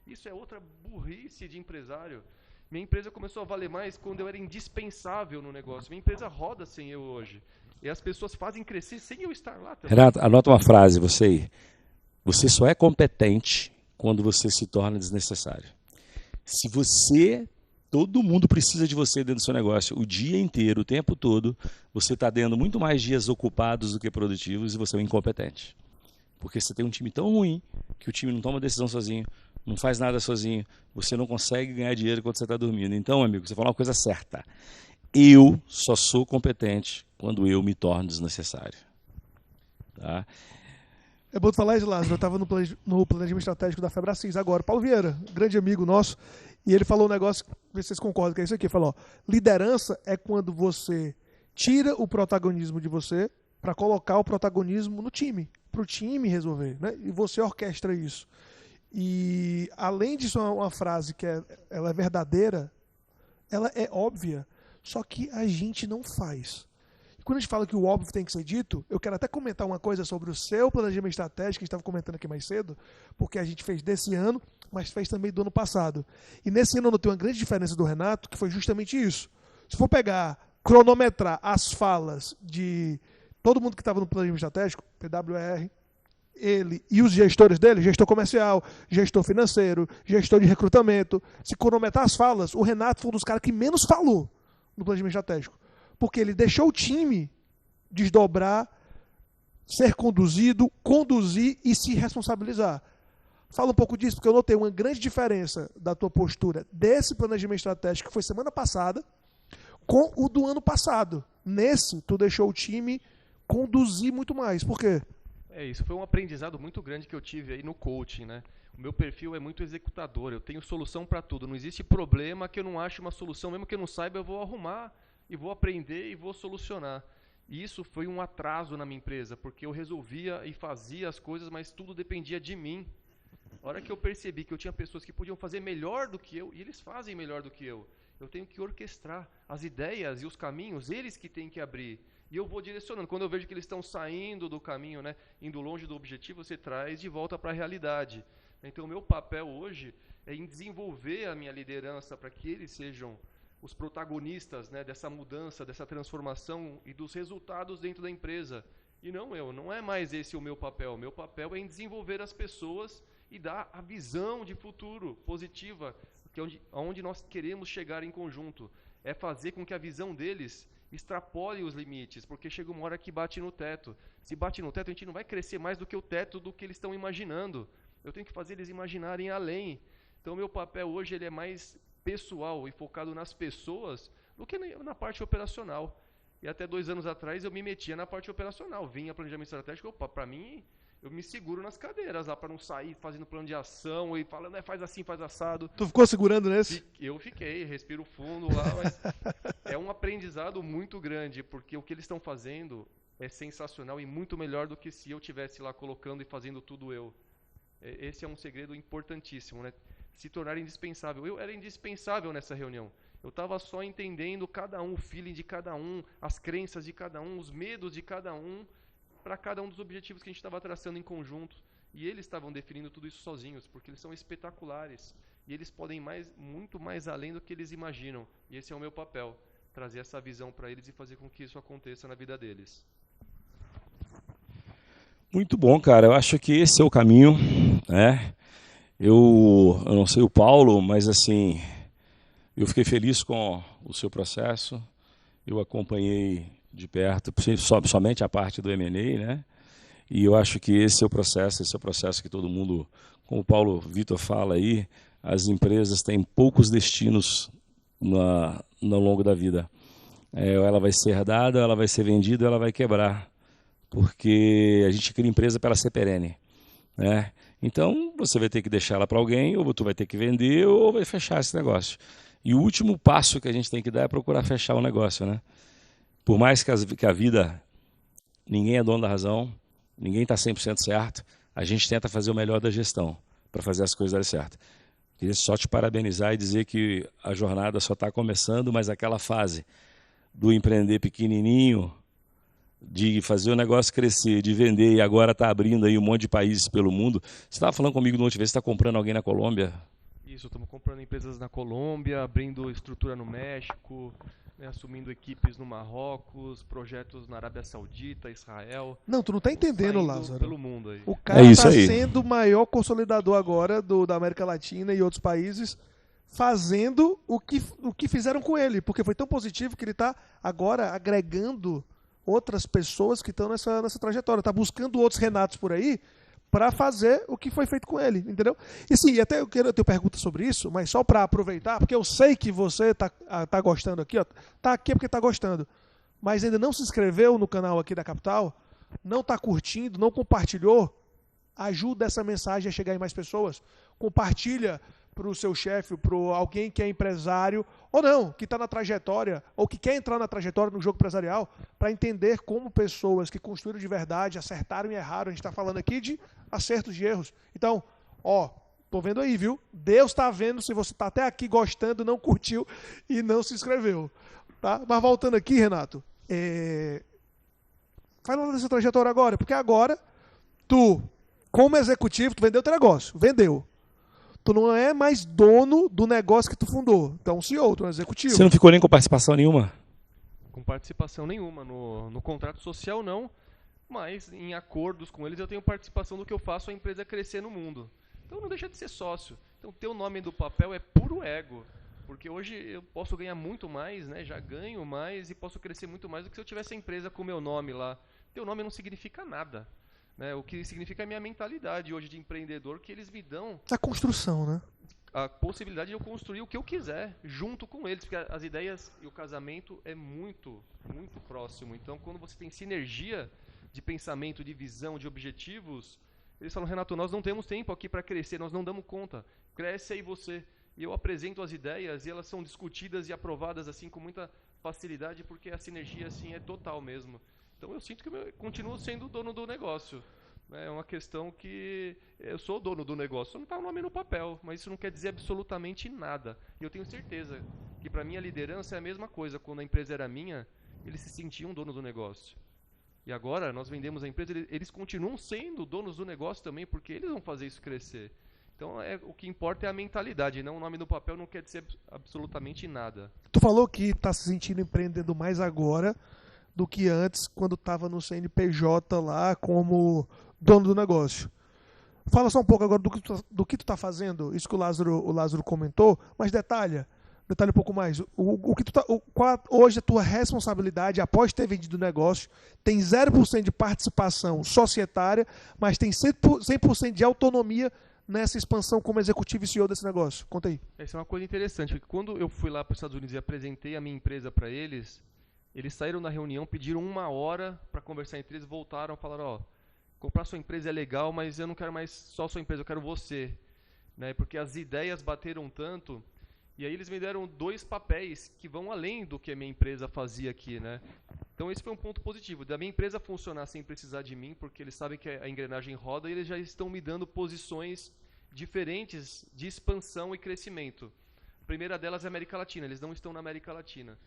Isso é outra burrice de empresário. Minha empresa começou a valer mais quando eu era indispensável no negócio. Minha empresa roda sem eu hoje. E as pessoas fazem crescer sem eu estar lá também. Renato, anota uma frase, você aí. Você só é competente quando você se torna desnecessário. Se você... Todo mundo precisa de você dentro do seu negócio. O dia inteiro, o tempo todo, você está dando muito mais dias ocupados do que produtivos e você é um incompetente. Porque você tem um time tão ruim que o time não toma decisão sozinho, não faz nada sozinho, você não consegue ganhar dinheiro quando você está dormindo. Então, amigo, você falou uma coisa certa. Eu só sou competente quando eu me torno desnecessário. Tá? É bom tu falar isso, Lázaro. Eu estava no planejamento estratégico da Febracis agora. Paulo Vieira, grande amigo nosso, e ele falou um negócio, vê se vocês concordam com isso aqui. Ele falou, liderança é quando você tira o protagonismo de você para colocar o protagonismo no time, para o time resolver, né? E você orquestra isso. E além disso, uma frase que ela é verdadeira, ela é óbvia, só que a gente não faz. quando a gente fala que o óbvio tem que ser dito, eu quero até comentar uma coisa sobre o seu planejamento estratégico, que a gente estava comentando aqui mais cedo, porque a gente fez desse ano, mas fez também do ano passado. E nesse ano eu notei uma grande diferença do Renato, que foi justamente isso. Se for pegar, cronometrar as falas de todo mundo que estava no planejamento estratégico, PWR, ele e os gestores dele, gestor comercial, gestor financeiro, gestor de recrutamento, se cronometrar as falas, o Renato foi um dos caras que menos falou no planejamento estratégico. Porque ele deixou o time desdobrar, ser conduzido, conduzir e se responsabilizar. Fala um pouco disso, porque eu notei uma grande diferença da tua postura desse planejamento estratégico que foi semana passada com o do ano passado. Nesse, tu deixou o time conduzir muito mais. Por quê? Isso foi um aprendizado muito grande que eu tive aí no coaching, né? O meu perfil é muito executador, eu tenho solução para tudo. Não existe problema que eu não ache uma solução, mesmo que eu não saiba, eu vou arrumar e vou aprender e vou solucionar. E isso foi um atraso na minha empresa, porque eu resolvia e fazia as coisas, mas tudo dependia de mim. A hora que eu percebi que eu tinha pessoas que podiam fazer melhor do que eu, e eles fazem melhor do que eu tenho que orquestrar as ideias e os caminhos, eles que têm que abrir. E eu vou direcionando. Quando eu vejo que eles estão saindo do caminho, né, indo longe do objetivo, você traz de volta para a realidade. Então, o meu papel hoje é em desenvolver a minha liderança para que eles sejam os protagonistas, né, dessa mudança, dessa transformação e dos resultados dentro da empresa. E não eu, não é mais esse o meu papel. O meu papel é em desenvolver as pessoas e dar a visão de futuro positiva, que é onde nós queremos chegar em conjunto. É fazer com que a visão deles extrapole os limites, porque chega uma hora que bate no teto. Se bate no teto, a gente não vai crescer mais do que o teto do que eles estão imaginando. Eu tenho que fazer eles imaginarem além. Então, o meu papel hoje ele é mais pessoal e focado nas pessoas do que na parte operacional. E até 2 anos atrás eu me metia na parte operacional. Vinha planejamento estratégico, para mim, eu me seguro nas cadeiras lá para não sair fazendo plano de ação e falando, faz assim, faz assado. Tu ficou segurando nesse? Eu fiquei, respiro fundo lá, mas é um aprendizado muito grande, porque o que eles estão fazendo é sensacional e muito melhor do que se eu estivesse lá colocando e fazendo tudo eu. Esse é um segredo importantíssimo, né? Se tornar indispensável. Eu era indispensável nessa reunião. Eu estava só entendendo cada um, o feeling de cada um, as crenças de cada um, os medos de cada um, para cada um dos objetivos que a gente estava traçando em conjunto. E eles estavam definindo tudo isso sozinhos, porque eles são espetaculares. E eles podem muito mais além do que eles imaginam. E esse é o meu papel, trazer essa visão para eles e fazer com que isso aconteça na vida deles. Muito bom, cara. Eu acho que esse é o caminho, né? Eu não sei o Paulo, mas assim, eu fiquei feliz com o seu processo. Eu acompanhei de perto, somente a parte do M&A, né? E eu acho que esse é o processo que todo mundo, como o Paulo Vitor fala aí, as empresas têm poucos destinos no longo da vida. Ela vai ser herdada, ela vai ser vendida, ela vai quebrar, porque a gente cria empresa para ela ser perene, né? Então, você vai ter que deixar ela para alguém, ou tu vai ter que vender, ou vai fechar esse negócio. E o último passo que a gente tem que dar é procurar fechar o negócio, né? Por mais que a vida, ninguém é dono da razão, ninguém está 100% certo, a gente tenta fazer o melhor da gestão para fazer as coisas darem certo. Queria só te parabenizar e dizer que a jornada só está começando, mas aquela fase do empreender pequenininho, de fazer o negócio crescer, de vender, e agora está abrindo aí um monte de países pelo mundo. Você estava falando comigo no último vez, você está comprando alguém na Colômbia? Isso, estamos comprando empresas na Colômbia, abrindo estrutura no México, né, assumindo equipes no Marrocos, projetos na Arábia Saudita, Israel. Não, tu não tá entendendo, Lázaro. Pelo mundo aí. O cara está aí. sendo o maior consolidador agora da América Latina e outros países, fazendo o que fizeram com ele, porque foi tão positivo que ele está agora agregando outras pessoas que estão nessa trajetória, está buscando outros Renatos por aí para fazer o que foi feito com ele, entendeu? E sim, até eu tenho pergunta sobre isso, mas só para aproveitar, porque eu sei que você tá gostando aqui, ó, tá aqui porque tá gostando, mas ainda não se inscreveu no canal aqui da Capital, não tá curtindo, não compartilhou, ajuda essa mensagem a chegar em mais pessoas, compartilha para o seu chefe, para alguém que é empresário, ou não, que está na trajetória, ou que quer entrar na trajetória no jogo empresarial, para entender como pessoas que construíram de verdade, acertaram e erraram. A gente está falando aqui de acertos e erros. Então, tô vendo aí, viu? Deus está vendo se você está até aqui gostando, não curtiu e não se inscreveu. Tá? Mas voltando aqui, Renato, Fala dessa trajetória agora, porque agora tu, como executivo, tu vendeu teu negócio, vendeu. Tu não é mais dono do negócio que tu fundou. Tu é um CEO, tu é um executivo. Você não ficou nem com participação nenhuma? Com participação nenhuma. No contrato social, não. Mas em acordos com eles eu tenho participação do que eu faço a empresa crescer no mundo. Então não deixa de ser sócio. Então ter o nome do papel é puro ego. Porque hoje eu posso ganhar muito mais, né? Já ganho mais e posso crescer muito mais do que se eu tivesse a empresa com o meu nome lá. Teu nome não significa nada. Né? O que significa é a minha mentalidade hoje de empreendedor, que eles me dão A construção, né? a possibilidade de eu construir o que eu quiser junto com eles, porque as ideias e o casamento é muito, muito próximo. Então, quando você tem sinergia de pensamento, de visão, de objetivos, eles falam: Renato, nós não temos tempo aqui para crescer, nós não damos conta. Cresce aí você. E eu apresento as ideias e elas são discutidas e aprovadas assim com muita facilidade, porque a sinergia assim é total mesmo. Então eu sinto que eu continuo sendo o dono do negócio. É uma questão que eu sou o dono do negócio, só não está o nome no papel, mas isso não quer dizer absolutamente nada. E eu tenho certeza que para mim a liderança é a mesma coisa. Quando a empresa era minha, eles se sentiam dono do negócio. E agora nós vendemos a empresa, eles continuam sendo donos do negócio também, porque eles vão fazer isso crescer. Então o que importa é a mentalidade, não o nome no papel não quer dizer absolutamente nada. Tu falou que tá se sentindo empreendendo mais agora do que antes, quando estava no CNPJ lá como dono do negócio. Fala só um pouco agora do que tu tá fazendo, isso que o Lázaro comentou, mas detalhe um pouco mais. O que tu tá, hoje a tua responsabilidade, após ter vendido o negócio, tem 0% de participação societária, mas tem 100% de autonomia nessa expansão como executivo e CEO desse negócio. Conta aí. Essa é uma coisa interessante, porque quando eu fui lá para os Estados Unidos e apresentei a minha empresa para eles, eles saíram da reunião, pediram 1 hora para conversar entre eles, voltaram e falaram: ó, comprar sua empresa é legal, mas eu não quero mais só sua empresa, eu quero você. Né? Porque as ideias bateram tanto, e aí eles me deram 2 papéis que vão além do que a minha empresa fazia aqui. Né? Então esse foi um ponto positivo, da minha empresa funcionar sem precisar de mim, porque eles sabem que a engrenagem roda e eles já estão me dando posições diferentes de expansão e crescimento. A primeira delas é a América Latina, eles não estão na América Latina.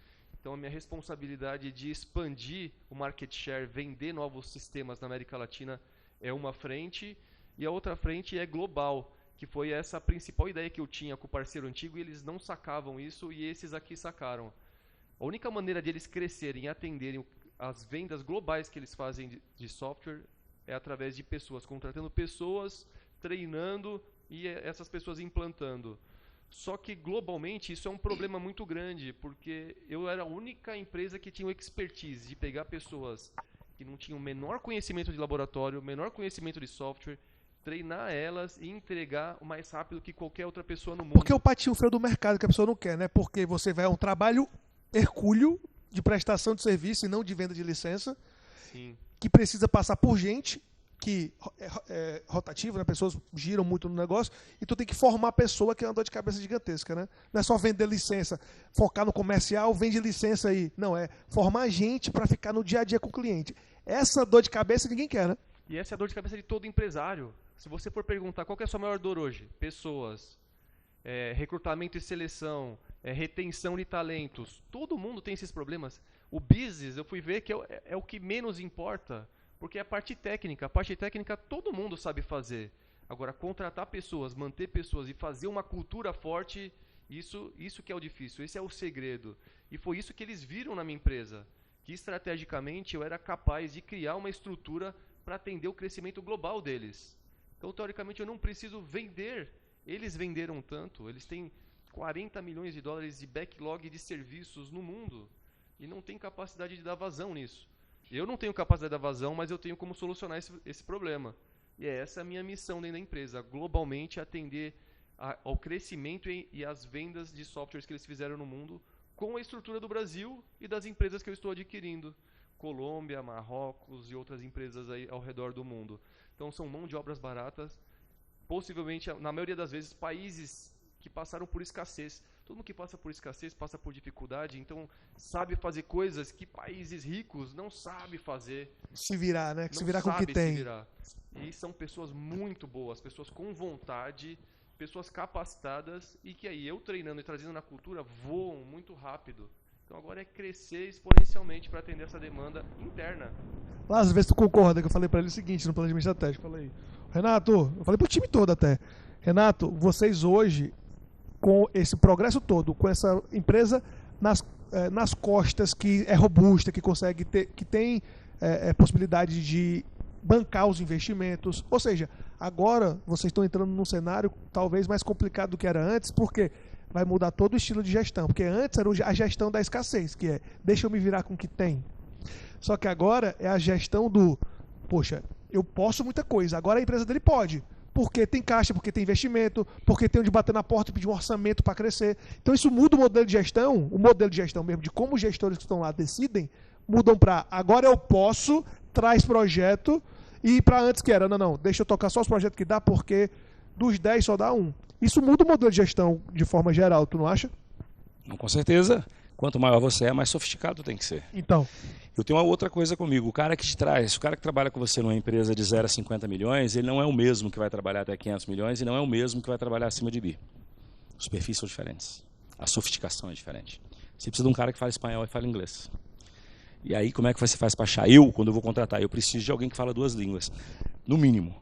Então a minha responsabilidade de expandir o market share, vender novos sistemas na América Latina é uma frente, e a outra frente é global, que foi essa principal ideia que eu tinha com o parceiro antigo, e eles não sacavam isso, e esses aqui sacaram. A única maneira de eles crescerem e atenderem as vendas globais que eles fazem de software é através de pessoas, contratando pessoas, treinando e essas pessoas implantando. Só que globalmente isso é um problema muito grande, porque eu era a única empresa que tinha o expertise de pegar pessoas que não tinham o menor conhecimento de laboratório, o menor conhecimento de software, treinar elas e entregar o mais rápido que qualquer outra pessoa no mundo. Porque o patinho feio do mercado que a pessoa não quer, né? Porque você vai a um trabalho hercúleo de prestação de serviço e não de venda de licença. Sim. Que precisa passar por gente que é rotativo, né? Pessoas giram muito no negócio, e tu tem que formar a pessoa, que é uma dor de cabeça gigantesca, né? Não é só vender licença, focar no comercial, vende licença aí. Não, é formar gente para ficar no dia a dia com o cliente. Essa dor de cabeça ninguém quer, né? E essa é a dor de cabeça de todo empresário. Se você for perguntar qual que é a sua maior dor hoje, pessoas, recrutamento e seleção, retenção de talentos, todo mundo tem esses problemas. O business, eu fui ver que é o que menos importa, porque é a parte técnica todo mundo sabe fazer. Agora, contratar pessoas, manter pessoas e fazer uma cultura forte, isso que é o difícil, esse é o segredo. E foi isso que eles viram na minha empresa, que estrategicamente eu era capaz de criar uma estrutura para atender o crescimento global deles. Então, teoricamente, eu não preciso vender. Eles venderam tanto, eles têm 40 milhões de dólares de backlog de serviços no mundo e não tem capacidade de dar vazão nisso. Eu não tenho capacidade de dar vazão, mas eu tenho como solucionar esse problema. E essa é a minha missão dentro da empresa, globalmente atender ao crescimento e às vendas de softwares que eles fizeram no mundo com a estrutura do Brasil e das empresas que eu estou adquirindo. Colômbia, Marrocos e outras empresas aí ao redor do mundo. Então são mão de obras baratas, possivelmente, na maioria das vezes, países que passaram por escassez. Todo mundo que passa por escassez passa por dificuldade, então sabe fazer coisas que países ricos não sabem fazer. Se virar, né? Se virar com o que tem. E são pessoas muito boas, pessoas com vontade, pessoas capacitadas e que aí eu treinando e trazendo na cultura voam muito rápido. Então agora é crescer exponencialmente para atender essa demanda interna. Lá, às vezes tu concorda que eu falei pra ele o seguinte no planejamento estratégico. Eu falei, Renato, eu falei pro time todo até. Renato, vocês hoje, com esse progresso todo, com essa empresa nas costas, que é robusta, que consegue ter, que tem possibilidade de bancar os investimentos. Ou seja, agora vocês estão entrando num cenário talvez mais complicado do que era antes, porque vai mudar todo o estilo de gestão. Porque antes era a gestão da escassez, que é, deixa eu me virar com o que tem. Só que agora é a gestão do, poxa, eu posso muita coisa, agora a empresa dele pode. Porque tem caixa, porque tem investimento, porque tem onde bater na porta e pedir um orçamento para crescer. Então isso muda o modelo de gestão mesmo, de como os gestores que estão lá decidem, mudam para agora eu posso, traz projeto, e para antes que era, não, deixa eu tocar só os projetos que dá, porque dos 10 só dá um. Isso muda o modelo de gestão de forma geral, tu não acha? Com certeza. Quanto maior você é, mais sofisticado tem que ser. Então. Eu tenho uma outra coisa comigo. O cara que te traz, o cara que trabalha com você numa empresa de 0 a 50 milhões, ele não é o mesmo que vai trabalhar até 500 milhões e não é o mesmo que vai trabalhar acima de bi. Os perfis são diferentes. A sofisticação é diferente. Você precisa de um cara que fala espanhol e fala inglês. E aí, como é que você faz para achar? Quando eu vou contratar, eu preciso de alguém que fala 2 línguas, no mínimo.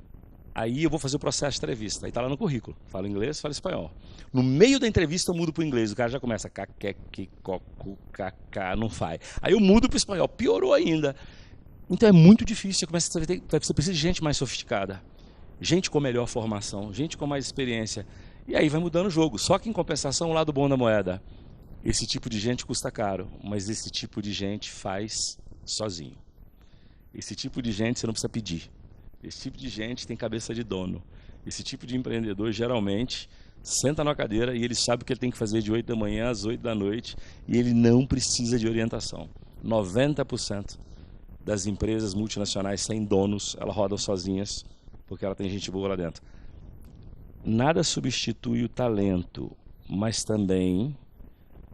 Aí eu vou fazer o processo de entrevista. Aí está lá no currículo. Fala inglês, fala espanhol. No meio da entrevista eu mudo para o inglês. O cara já começa não faz. Aí eu mudo para o espanhol. Piorou ainda. Então é muito difícil. Você precisa de gente mais sofisticada. Gente com melhor formação. Gente com mais experiência. E aí vai mudando o jogo. Só que em compensação, o lado bom da moeda. Esse tipo de gente custa caro. Mas esse tipo de gente faz sozinho. Esse tipo de gente você não precisa pedir. Esse tipo de gente tem cabeça de dono. Esse tipo de empreendedor, geralmente, senta na cadeira e ele sabe o que ele tem que fazer de 8 da manhã às 8 da noite e ele não precisa de orientação. 90% das empresas multinacionais sem donos, elas rodam sozinhas porque ela tem gente boa lá dentro. Nada substitui o talento, mas também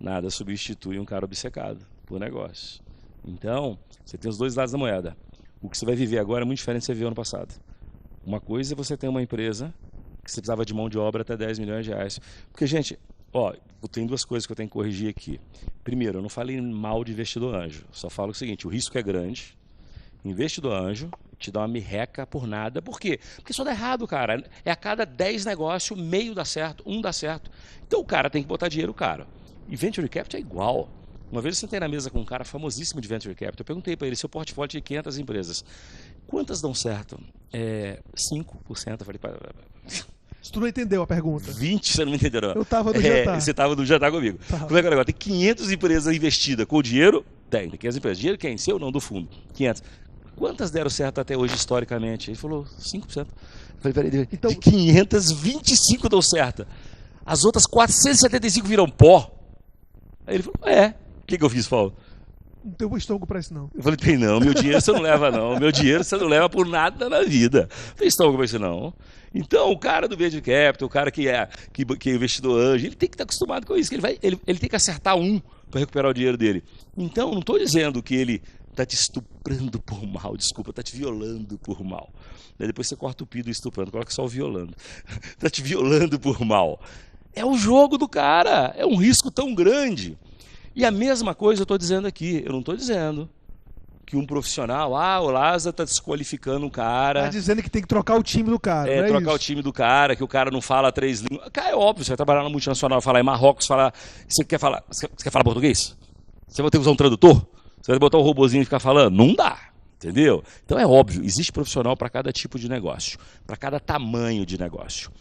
nada substitui um cara obcecado por negócio. Então, você tem os dois lados da moeda. O que você vai viver agora é muito diferente do que você viveu ano passado. Uma coisa é você ter uma empresa que você precisava de mão de obra até 10 milhões de reais. Porque, gente, tem 2 coisas que eu tenho que corrigir aqui. Primeiro, eu não falei mal de investidor anjo. Só falo o seguinte, o risco é grande. Investidor anjo te dá uma mirreca por nada. Por quê? Porque só dá errado, cara. É a cada 10 negócios, meio dá certo, 1 dá certo. Então o cara tem que botar dinheiro caro. E Venture Capital é igual. Uma vez eu sentei na mesa com um cara famosíssimo de Venture Capital, eu perguntei para ele, seu portfólio de 500 empresas, quantas dão certo? 5%. Eu falei, se tu não entendeu a pergunta. 20, você não me entendeu. Eu estava no jantar. Você estava no jantar comigo. Tava. Como é que é o negócio? Tem 500 empresas investidas com dinheiro? Tem 500 empresas. Dinheiro quem? Seu ou não? Do fundo. 500. Quantas deram certo até hoje, historicamente? Ele falou, 5%. Eu falei, peraí, então, de 500, 25 dão certo. As outras 475 viram pó. Aí ele falou, o que eu fiz, Paulo? Não tenho estômago para isso, não. Eu falei, tem não, meu dinheiro você não leva, não. Meu dinheiro você não leva por nada na vida. Não tem estômago para isso, não. Então, o cara do Venture Capital, o cara que é investidor anjo, ele tem que estar acostumado com isso. Que ele tem que acertar para recuperar o dinheiro dele. Então, não estou dizendo que ele está te estuprando por mal, desculpa, está te violando por mal. Daí depois você corta o pi do estuprando, coloca só o violando. Está te violando por mal. É o jogo do cara, é um risco tão grande. E a mesma coisa eu estou dizendo aqui, eu não estou dizendo que um profissional, o Lázaro está desqualificando um cara. Está dizendo que tem que trocar o time do cara, não é trocar isso? o time do cara, que o cara não fala 3 línguas. Cara, é óbvio, você vai trabalhar na multinacional, falar em Marrocos, você quer falar português? Você vai ter que usar um tradutor? Você vai botar um robozinho e ficar falando? Não dá, entendeu? Então é óbvio, existe profissional para cada tipo de negócio, para cada tamanho de negócio.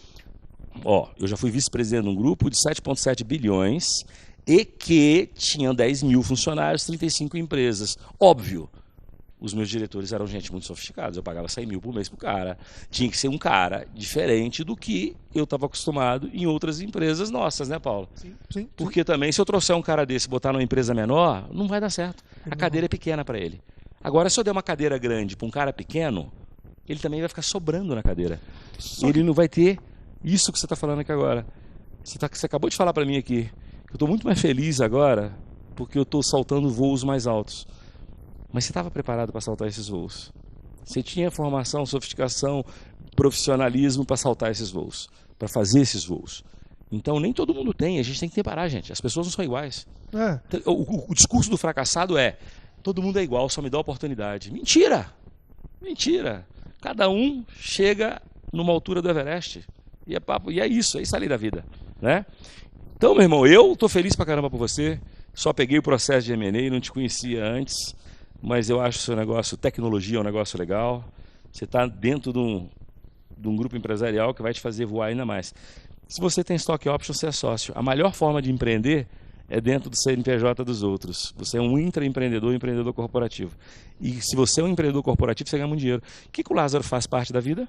Eu já fui vice-presidente de um grupo de 7,7 bilhões e que tinha 10 mil funcionários, 35 empresas. Óbvio, os meus diretores eram gente muito sofisticada, eu pagava 100 mil por mês pro cara. Tinha que ser um cara diferente do que eu estava acostumado em outras empresas nossas, né, Paulo? Sim. Porque também, se eu trouxer um cara desse e botar numa empresa menor, não vai dar certo. A cadeira é pequena para ele. Agora, se eu der uma cadeira grande para um cara pequeno, ele também vai ficar sobrando na cadeira. Ele não vai ter isso que você está falando aqui agora. Você acabou de falar para mim aqui. Eu estou muito mais feliz agora porque eu estou saltando voos mais altos. Mas você estava preparado para saltar esses voos? Você tinha formação, sofisticação, profissionalismo para saltar esses voos, para fazer esses voos. Então, nem todo mundo tem. A gente tem que separar, gente. As pessoas não são iguais. É. O discurso do fracassado é: todo mundo é igual, só me dá oportunidade. Mentira! Mentira! Cada um chega numa altura do Everest. E é isso, é isso a lei da vida. Né? Então, meu irmão, eu tô feliz pra caramba por você. Só peguei o processo de M&A, não te conhecia antes. Mas eu acho o seu negócio, tecnologia é um negócio legal. Você está dentro de um grupo empresarial que vai te fazer voar ainda mais. Se você tem stock option, você é sócio. A melhor forma de empreender é dentro do CNPJ dos outros. Você é um intraempreendedor, empreendedor corporativo. E se você é um empreendedor corporativo, você ganha muito dinheiro. O que o Lázaro faz parte da vida?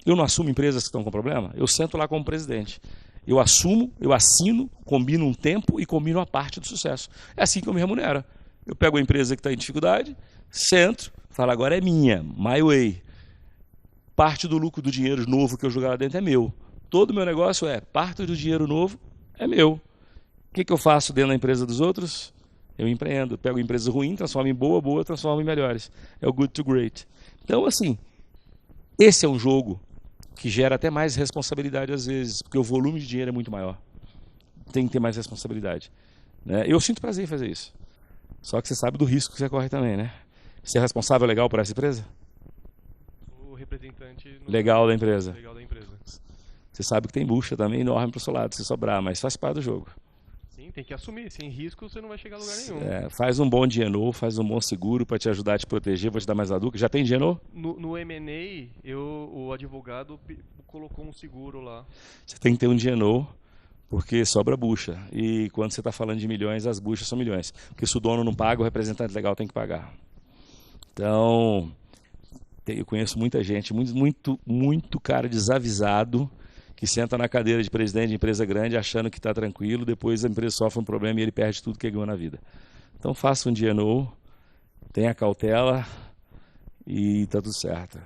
Eu não assumo empresas que estão com problema? Eu sento lá como presidente. Eu assumo, eu assino, combino um tempo e combino a parte do sucesso. É assim que eu me remunero. Eu pego a empresa que está em dificuldade, sento, falo, agora é minha, my way. Parte do lucro do dinheiro novo que eu jogar lá dentro é meu. Todo o meu negócio é, parte do dinheiro novo é meu. O que eu faço dentro da empresa dos outros? Eu empreendo. Pego a empresa ruim, transformo em boa, boa, transformo em melhores. É o good to great. Então, assim, esse é um jogo que gera até mais responsabilidade às vezes, porque o volume de dinheiro é muito maior. Tem que ter mais responsabilidade. Né? Eu sinto prazer em fazer isso. Só que você sabe do risco que você corre também, né? Você é responsável legal por essa empresa? O representante legal da empresa. Legal da empresa. Você sabe que tem bucha também enorme pro seu lado, se sobrar, mas faz parte do jogo. Sim, tem que assumir. Sem risco você não vai chegar a lugar nenhum. Faz um bom DNO, faz um bom seguro para te ajudar a te proteger, para te dar mais aduca. Já tem DNO? No M&A, o advogado colocou um seguro lá. Você tem que ter um DNO, porque sobra bucha. E quando você está falando de milhões, as buchas são milhões. Porque se o dono não paga, o representante legal tem que pagar. Então, eu conheço muita gente, muito cara desavisado, que senta na cadeira de presidente de empresa grande achando que está tranquilo, depois a empresa sofre um problema e ele perde tudo que ganhou na vida. Então faça um DNO, tenha cautela e está tudo certo.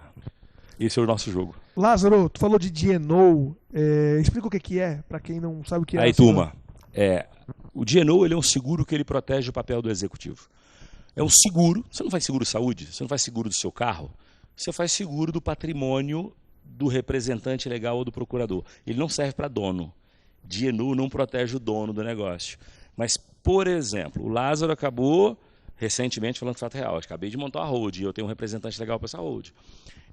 Esse é o nosso jogo. Lázaro, tu falou de DNO, explica o que é, para quem não sabe o que é. Aí, turma, o DNO ele é um seguro que ele protege o papel do executivo. É um seguro, você não faz seguro saúde, você não faz seguro do seu carro, você faz seguro do patrimônio do representante legal ou do procurador. Ele não serve para dono. DNO não protege o dono do negócio. Mas, por exemplo, o Lázaro acabou recentemente falando de fato real. Acabei de montar uma hold e eu tenho um representante legal para essa hold.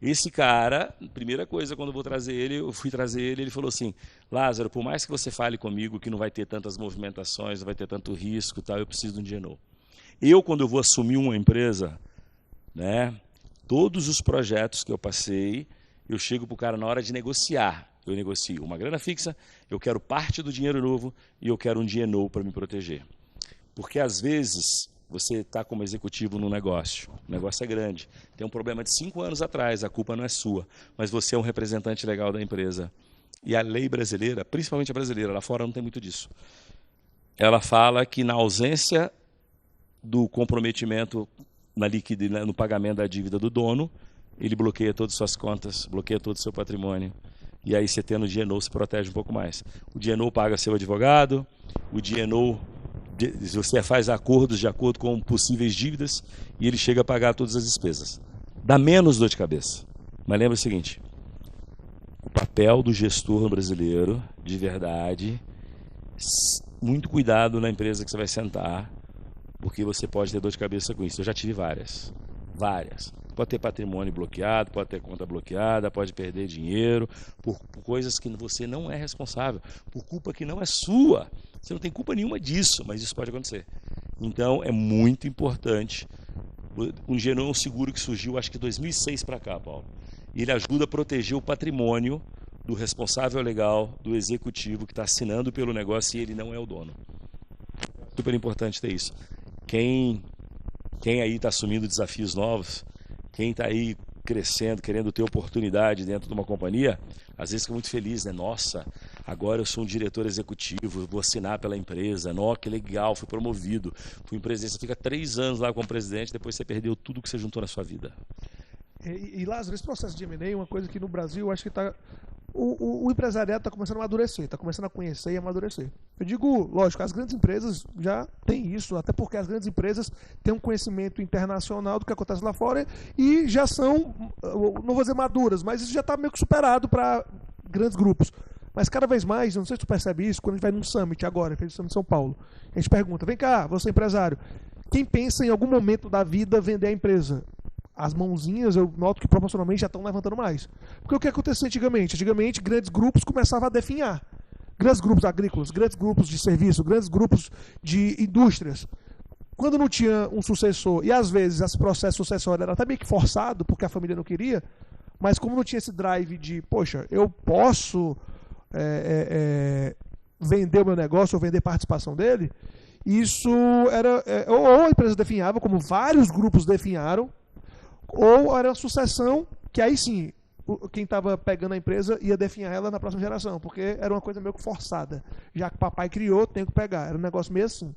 Esse cara, primeira coisa, quando eu fui trazer ele, ele falou assim: Lázaro, por mais que você fale comigo que não vai ter tantas movimentações, não vai ter tanto risco, tal, eu preciso de um DNO. Quando eu vou assumir uma empresa, né, todos os projetos que eu passei, eu chego para o cara na hora de negociar. Eu negocio uma grana fixa, eu quero parte do dinheiro novo e eu quero um DNO para me proteger. Porque às vezes você está como executivo num negócio, o negócio é grande, tem um problema de 5 anos atrás, a culpa não é sua, mas você é um representante legal da empresa. E a lei brasileira, principalmente a brasileira, lá fora não tem muito disso. Ela fala que na ausência do comprometimento no pagamento da dívida do dono, ele bloqueia todas as suas contas, bloqueia todo o seu patrimônio. E aí você tendo o DNO se protege um pouco mais. O DNO paga seu advogado, o DNO, você faz acordos de acordo com possíveis dívidas e ele chega a pagar todas as despesas. Dá menos dor de cabeça. Mas lembra o seguinte, o papel do gestor brasileiro, de verdade, muito cuidado na empresa que você vai sentar, porque você pode ter dor de cabeça com isso. Eu já tive várias. Pode ter patrimônio bloqueado, pode ter conta bloqueada, pode perder dinheiro por coisas que você não é responsável, por culpa que não é sua. Você não tem culpa nenhuma disso, mas isso pode acontecer. Então é muito importante. O DNO é um seguro que surgiu acho que de 2006 para cá, Paulo. E ele ajuda a proteger o patrimônio do responsável legal, do executivo que está assinando pelo negócio e ele não é o dono. Super importante ter isso. Quem aí está assumindo desafios novos, quem está aí crescendo, querendo ter oportunidade dentro de uma companhia, às vezes fica muito feliz, né? Nossa, agora eu sou um diretor executivo, vou assinar pela empresa, nossa, que legal, fui promovido, fui em presidência, você fica 3 anos lá como presidente, depois você perdeu tudo que você juntou na sua vida. E Lázaro, esse processo de M&A é uma coisa que no Brasil eu acho que está... O empresariado está começando a amadurecer, está começando a conhecer e amadurecer. Eu digo, lógico, as grandes empresas já têm isso, até porque as grandes empresas têm um conhecimento internacional do que acontece lá fora e já são, não vou dizer maduras, mas isso já está meio que superado para grandes grupos. Mas cada vez mais, não sei se tu percebe isso, quando a gente vai num summit agora, fez o summit em São Paulo, a gente pergunta, vem cá, você é empresário, quem pensa em algum momento da vida vender a empresa? As mãozinhas, eu noto que proporcionalmente já estão levantando mais. Porque o que acontecia antigamente? Antigamente, grandes grupos começavam a definhar. Grandes grupos agrícolas, grandes grupos de serviço, grandes grupos de indústrias. Quando não tinha um sucessor, e às vezes esse processo sucessório era até meio que forçado, porque a família não queria, mas como não tinha esse drive de, poxa, eu posso vender o meu negócio ou vender participação dele, isso era... ou a empresa definhava, como vários grupos definharam, ou era uma sucessão que aí sim, quem estava pegando a empresa ia definhar ela na próxima geração, porque era uma coisa meio que forçada. Já que o papai criou, tem que pegar. Era um negócio meio assim.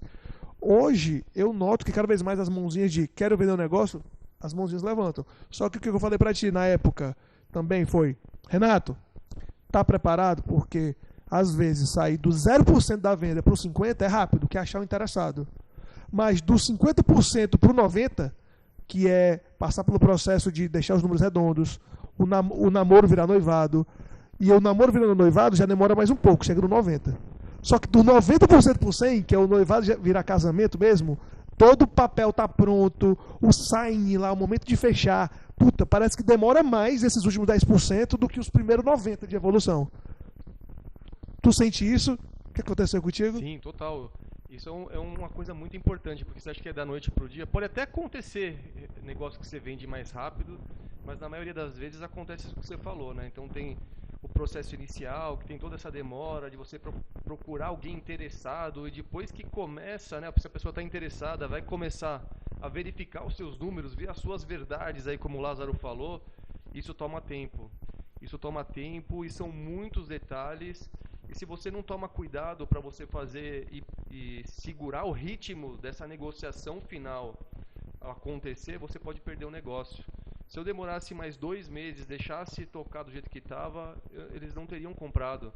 Hoje, eu noto que cada vez mais as mãozinhas de quero vender um negócio, as mãozinhas levantam. Só que o que eu falei para ti na época também foi, Renato, tá preparado? Porque às vezes sair do 0% da venda para o 50% é rápido, que é achar o interessado. Mas do 50% para o 90%, que é passar pelo processo de deixar os números redondos, o namoro virar noivado, e o namoro virando noivado já demora mais um pouco, chega no 90%. Só que do 90% para o 100%, que é o noivado já virar casamento mesmo, todo o papel tá pronto, o sign lá, o momento de fechar, puta, parece que demora mais esses últimos 10% do que os primeiros 90% de evolução. Tu sente isso? O que aconteceu contigo? Sim, total. Isso é uma coisa muito importante, porque você acha que é da noite para o dia. Pode até acontecer negócio que você vende mais rápido, mas na maioria das vezes acontece isso que você falou, né? Então tem o processo inicial, que tem toda essa demora de você procurar alguém interessado, e depois que começa, né? Se a pessoa está interessada, vai começar a verificar os seus números, ver as suas verdades, aí como o Lázaro falou, isso toma tempo. Isso toma tempo e são muitos detalhes. E se você não toma cuidado para você fazer e segurar o ritmo dessa negociação final acontecer, você pode perder o negócio. Se eu demorasse mais 2 meses, deixasse tocar do jeito que estava, eles não teriam comprado.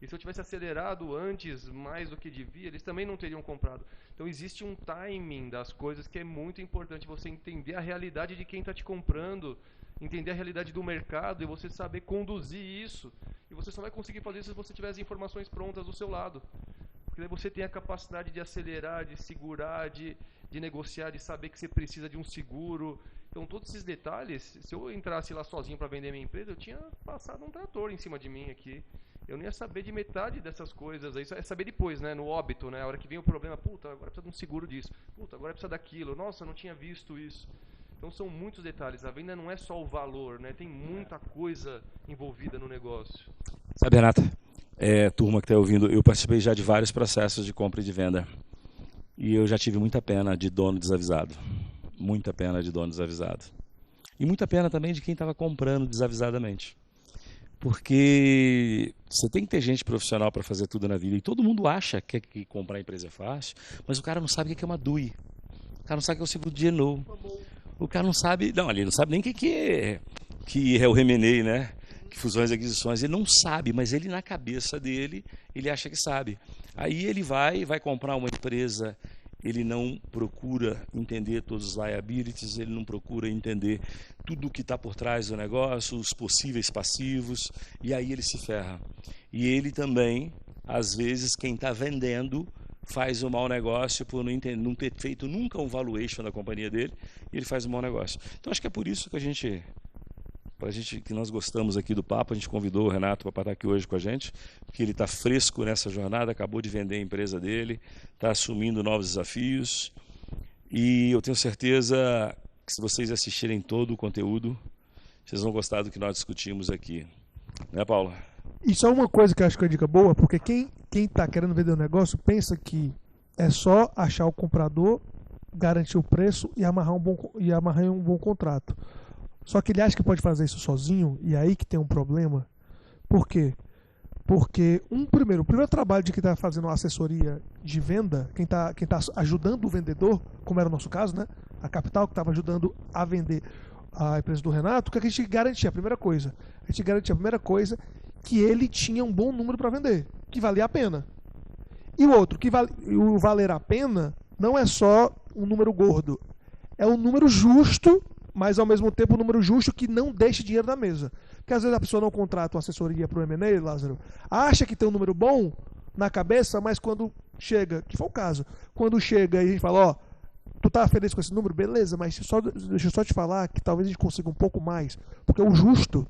E se eu tivesse acelerado antes, mais do que devia, eles também não teriam comprado. Então existe um timing das coisas que é muito importante, você entender a realidade de quem está te comprando, entender a realidade do mercado e você saber conduzir isso. E você só vai conseguir fazer isso se você tiver as informações prontas do seu lado. Porque daí você tem a capacidade de acelerar, de segurar, de negociar, de saber que você precisa de um seguro. Então todos esses detalhes, se eu entrasse lá sozinho para vender minha empresa, eu tinha passado um trator em cima de mim aqui. Eu não ia saber de metade dessas coisas. Isso é saber depois, né? No óbito, né? A hora que vem o problema, puta, agora precisa de um seguro disso. Puta, agora precisa daquilo. Nossa, eu não tinha visto isso. Então são muitos detalhes. A venda não é só o valor, né? Tem muita coisa envolvida no negócio. Sabe, Renata, turma que está ouvindo, eu participei já de vários processos de compra e de venda. E eu já tive muita pena de dono desavisado. Muita pena de dono desavisado. E muita pena também de quem estava comprando desavisadamente. Porque você tem que ter gente profissional para fazer tudo na vida. E todo mundo acha que comprar empresa é fácil, mas o cara não sabe o que é uma DUI. O cara não sabe o que é o seguro de GNO. O cara não sabe, não, ele não sabe nem o que é o M&A, né? Que fusões e aquisições, ele não sabe, mas ele na cabeça dele, ele acha que sabe. Aí ele vai comprar uma empresa, ele não procura entender todos os liabilities, ele não procura entender tudo o que está por trás do negócio, os possíveis passivos, e aí ele se ferra. E ele também, às vezes, quem está vendendo, faz um mau negócio por não ter feito nunca um valuation da companhia dele, e ele faz um mau negócio. Então acho que é por isso que que nós gostamos aqui do papo, a gente convidou o Renato para estar aqui hoje com a gente, porque ele está fresco nessa jornada, acabou de vender a empresa dele, está assumindo novos desafios, e eu tenho certeza que se vocês assistirem todo o conteúdo, vocês vão gostar do que nós discutimos aqui. Né, Paula? Isso é uma coisa que eu acho que é uma dica boa, porque quem está querendo vender um negócio pensa que é só achar o comprador, garantir o preço e amarrar um bom contrato. Só que ele acha que pode fazer isso sozinho, e é aí que tem um problema. Por quê? Porque o primeiro trabalho de quem está fazendo uma assessoria de venda, quem tá ajudando o vendedor, como era o nosso caso, né? A Capital que estava ajudando a vender a empresa do Renato, o que a gente garantia? A primeira coisa que ele tinha um bom número para vender, que valia a pena. E o outro, o valer a pena não é só um número gordo, é um número justo mas ao mesmo tempo um número justo que não deixe dinheiro na mesa. Porque às vezes a pessoa não contrata uma assessoria para o M&A, Lázaro, acha que tem um número bom na cabeça, mas quando chega, que foi o caso, quando chega e a gente fala, ó, tu tá feliz com esse número? Beleza, mas deixa eu só te falar que talvez a gente consiga um pouco mais, porque o justo,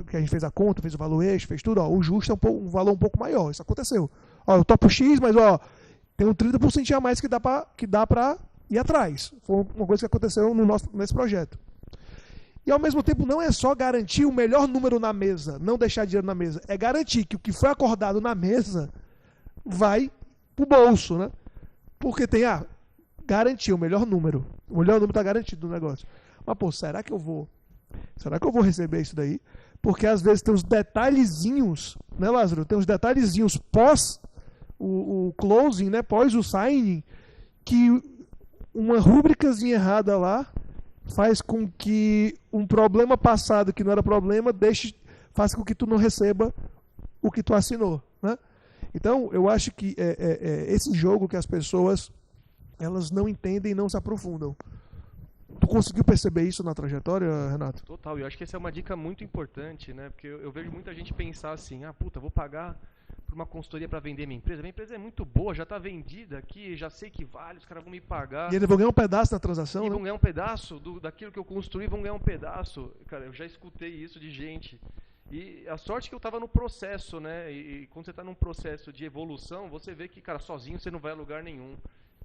que a gente fez a conta, fez o valuation, fez tudo, ó, o justo é um valor um pouco maior, isso aconteceu. Ó, eu topo X, mas ó, tem um 30% a mais que dá pra ir atrás. Foi uma coisa que aconteceu nesse projeto. E ao mesmo tempo não é só garantir o melhor número na mesa, não deixar dinheiro na mesa, é garantir que o que foi acordado na mesa vai pro bolso, né? Porque tem, garantir o melhor número. O melhor número está garantido no negócio. Mas, pô, será que eu vou receber isso daí? Porque às vezes tem uns detalhezinhos, né, Lázaro? Tem uns detalhezinhos pós o closing, né? Pós o signing, que uma rubricazinha errada lá faz com que um problema passado que não era problema faça com que tu não receba o que tu assinou, né? Então, eu acho que esse jogo que as pessoas elas não entendem e não se aprofundam. Tu conseguiu perceber isso na trajetória, Renato? Total, eu acho que essa é uma dica muito importante, né? Porque eu vejo muita gente pensar assim, vou pagar por uma consultoria para vender minha empresa é muito boa, já está vendida aqui, já sei que vale, os caras vão me pagar. E eles vão ganhar um pedaço na transação, e né? vão ganhar um pedaço daquilo que eu construí, vão ganhar um pedaço. Cara, eu já escutei isso de gente. E a sorte que eu estava no processo, né? E quando você está num processo de evolução, você vê que, cara, sozinho você não vai a lugar nenhum.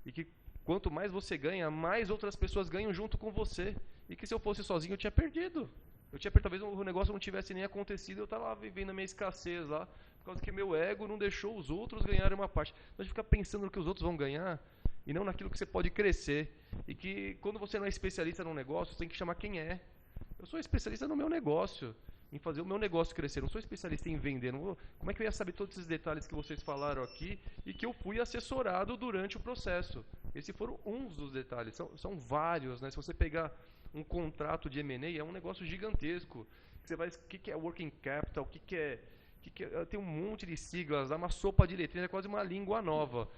E que quanto mais você ganha, mais outras pessoas ganham junto com você. E que se eu fosse sozinho, eu tinha perdido. Talvez o negócio não tivesse nem acontecido, eu estava vivendo a minha escassez lá, por causa que meu ego não deixou os outros ganharem uma parte. Então a gente fica pensando no que os outros vão ganhar e não naquilo que você pode crescer. E que quando você não é especialista num negócio, você tem que chamar quem é. Eu sou especialista no meu negócio, em fazer o meu negócio crescer. Não sou especialista em vender. Como é que eu ia saber todos esses detalhes que vocês falaram aqui e que eu fui assessorado durante o processo? Esses foram uns dos detalhes. São vários, né? Se você pegar um contrato de M&A, é um negócio gigantesco. O que é working capital? Tem um monte de siglas, uma sopa de letrinhas, é quase uma língua nova.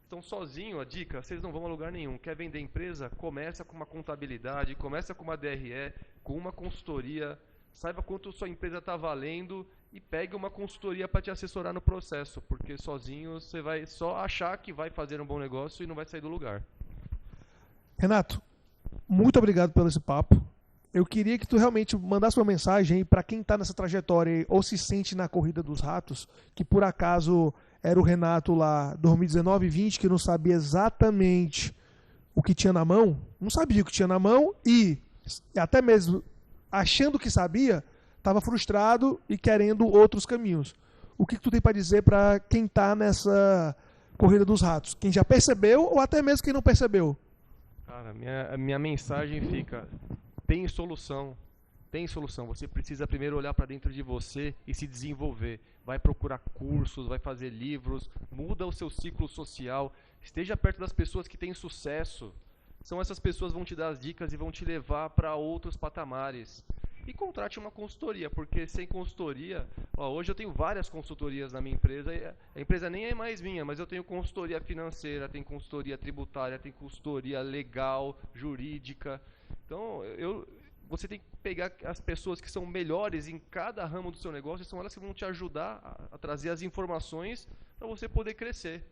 Então, sozinho, a dica, vocês não vão a lugar nenhum. Quer vender empresa? Começa com uma contabilidade, começa com uma DRE, com uma consultoria. Saiba quanto sua empresa está valendo e pegue uma consultoria para te assessorar no processo, porque sozinho você vai só achar que vai fazer um bom negócio e não vai sair do lugar. Renato, muito obrigado pelo esse papo. Eu queria que tu realmente mandasse uma mensagem para quem está nessa trajetória ou se sente na corrida dos ratos, que por acaso era o Renato lá 2019 e 20, que não sabia exatamente o que tinha na mão, não sabia o que tinha na mão e até mesmo achando que sabia, estava frustrado e querendo outros caminhos. O que tu tem para dizer para quem está nessa corrida dos ratos? Quem já percebeu ou até mesmo quem não percebeu? Cara, a minha mensagem fica: tem solução. Tem solução. Você precisa primeiro olhar para dentro de você e se desenvolver. Vai procurar cursos, vai fazer livros, muda o seu ciclo social, esteja perto das pessoas que têm sucesso. São essas pessoas que vão te dar as dicas e vão te levar para outros patamares. E contrate uma consultoria, porque sem consultoria... hoje eu tenho várias consultorias na minha empresa, a empresa nem é mais minha, mas eu tenho consultoria financeira, tenho consultoria tributária, tenho consultoria legal, jurídica. Então, você tem que pegar as pessoas que são melhores em cada ramo do seu negócio, e são elas que vão te ajudar a trazer as informações para você poder crescer.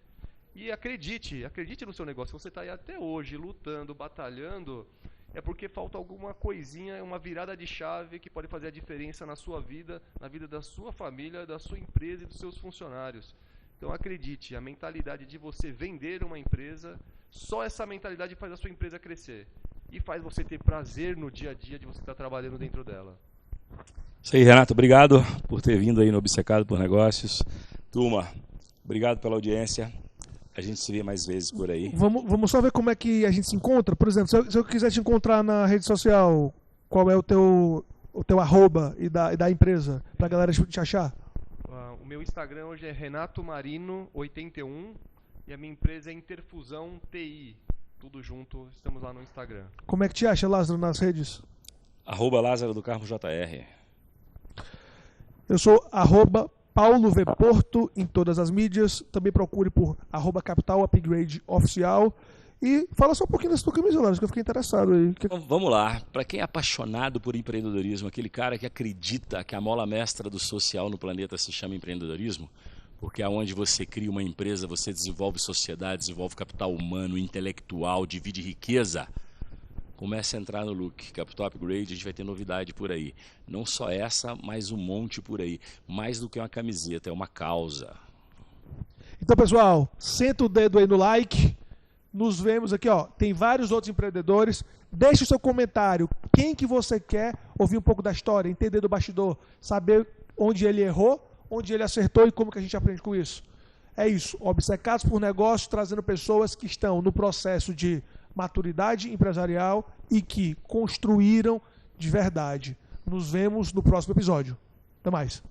E acredite no seu negócio. Se você está aí até hoje lutando, batalhando, é porque falta alguma coisinha, uma virada de chave que pode fazer a diferença na sua vida, na vida da sua família, da sua empresa e dos seus funcionários. Então acredite, a mentalidade de você vender uma empresa, só essa mentalidade faz a sua empresa crescer. E faz você ter prazer no dia a dia de você estar trabalhando dentro dela. Isso aí, Renato. Obrigado por ter vindo aí no Obcecado por Negócios. Turma, obrigado pela audiência. A gente se vê mais vezes por aí. Vamos só ver como é que a gente se encontra. Por exemplo, se eu quiser te encontrar na rede social, qual é o teu arroba e da empresa, pra galera te achar? O meu Instagram hoje é renatomarino81 e a minha empresa é Interfusão TI. Tudo junto, estamos lá no Instagram. Como é que te acha, Lázaro, nas redes? @Lázaro do Carmo JR. Eu sou @Paulo V. Porto em todas as mídias. Também procure por @Capital Upgrade Oficial. E fala só um pouquinho dessa tua camisa, Laros, que eu fiquei interessado aí. Então, vamos lá. Para quem é apaixonado por empreendedorismo, aquele cara que acredita que a mola mestra do social no planeta se chama empreendedorismo, porque é onde você cria uma empresa, você desenvolve sociedade, desenvolve capital humano, intelectual, divide riqueza. Comece a entrar no Look Capital Upgrade, a gente vai ter novidade por aí. Não só essa, mas um monte por aí. Mais do que uma camiseta, é uma causa. Então, pessoal, senta o dedo aí no like. Nos vemos aqui, ó. Tem vários outros empreendedores. Deixe o seu comentário. Quem que você quer ouvir um pouco da história, entender do bastidor, saber onde ele errou, onde ele acertou e como que a gente aprende com isso. É isso. Obcecados por negócios, trazendo pessoas que estão no processo de maturidade empresarial e que construíram de verdade. Nos vemos no próximo episódio. Até mais.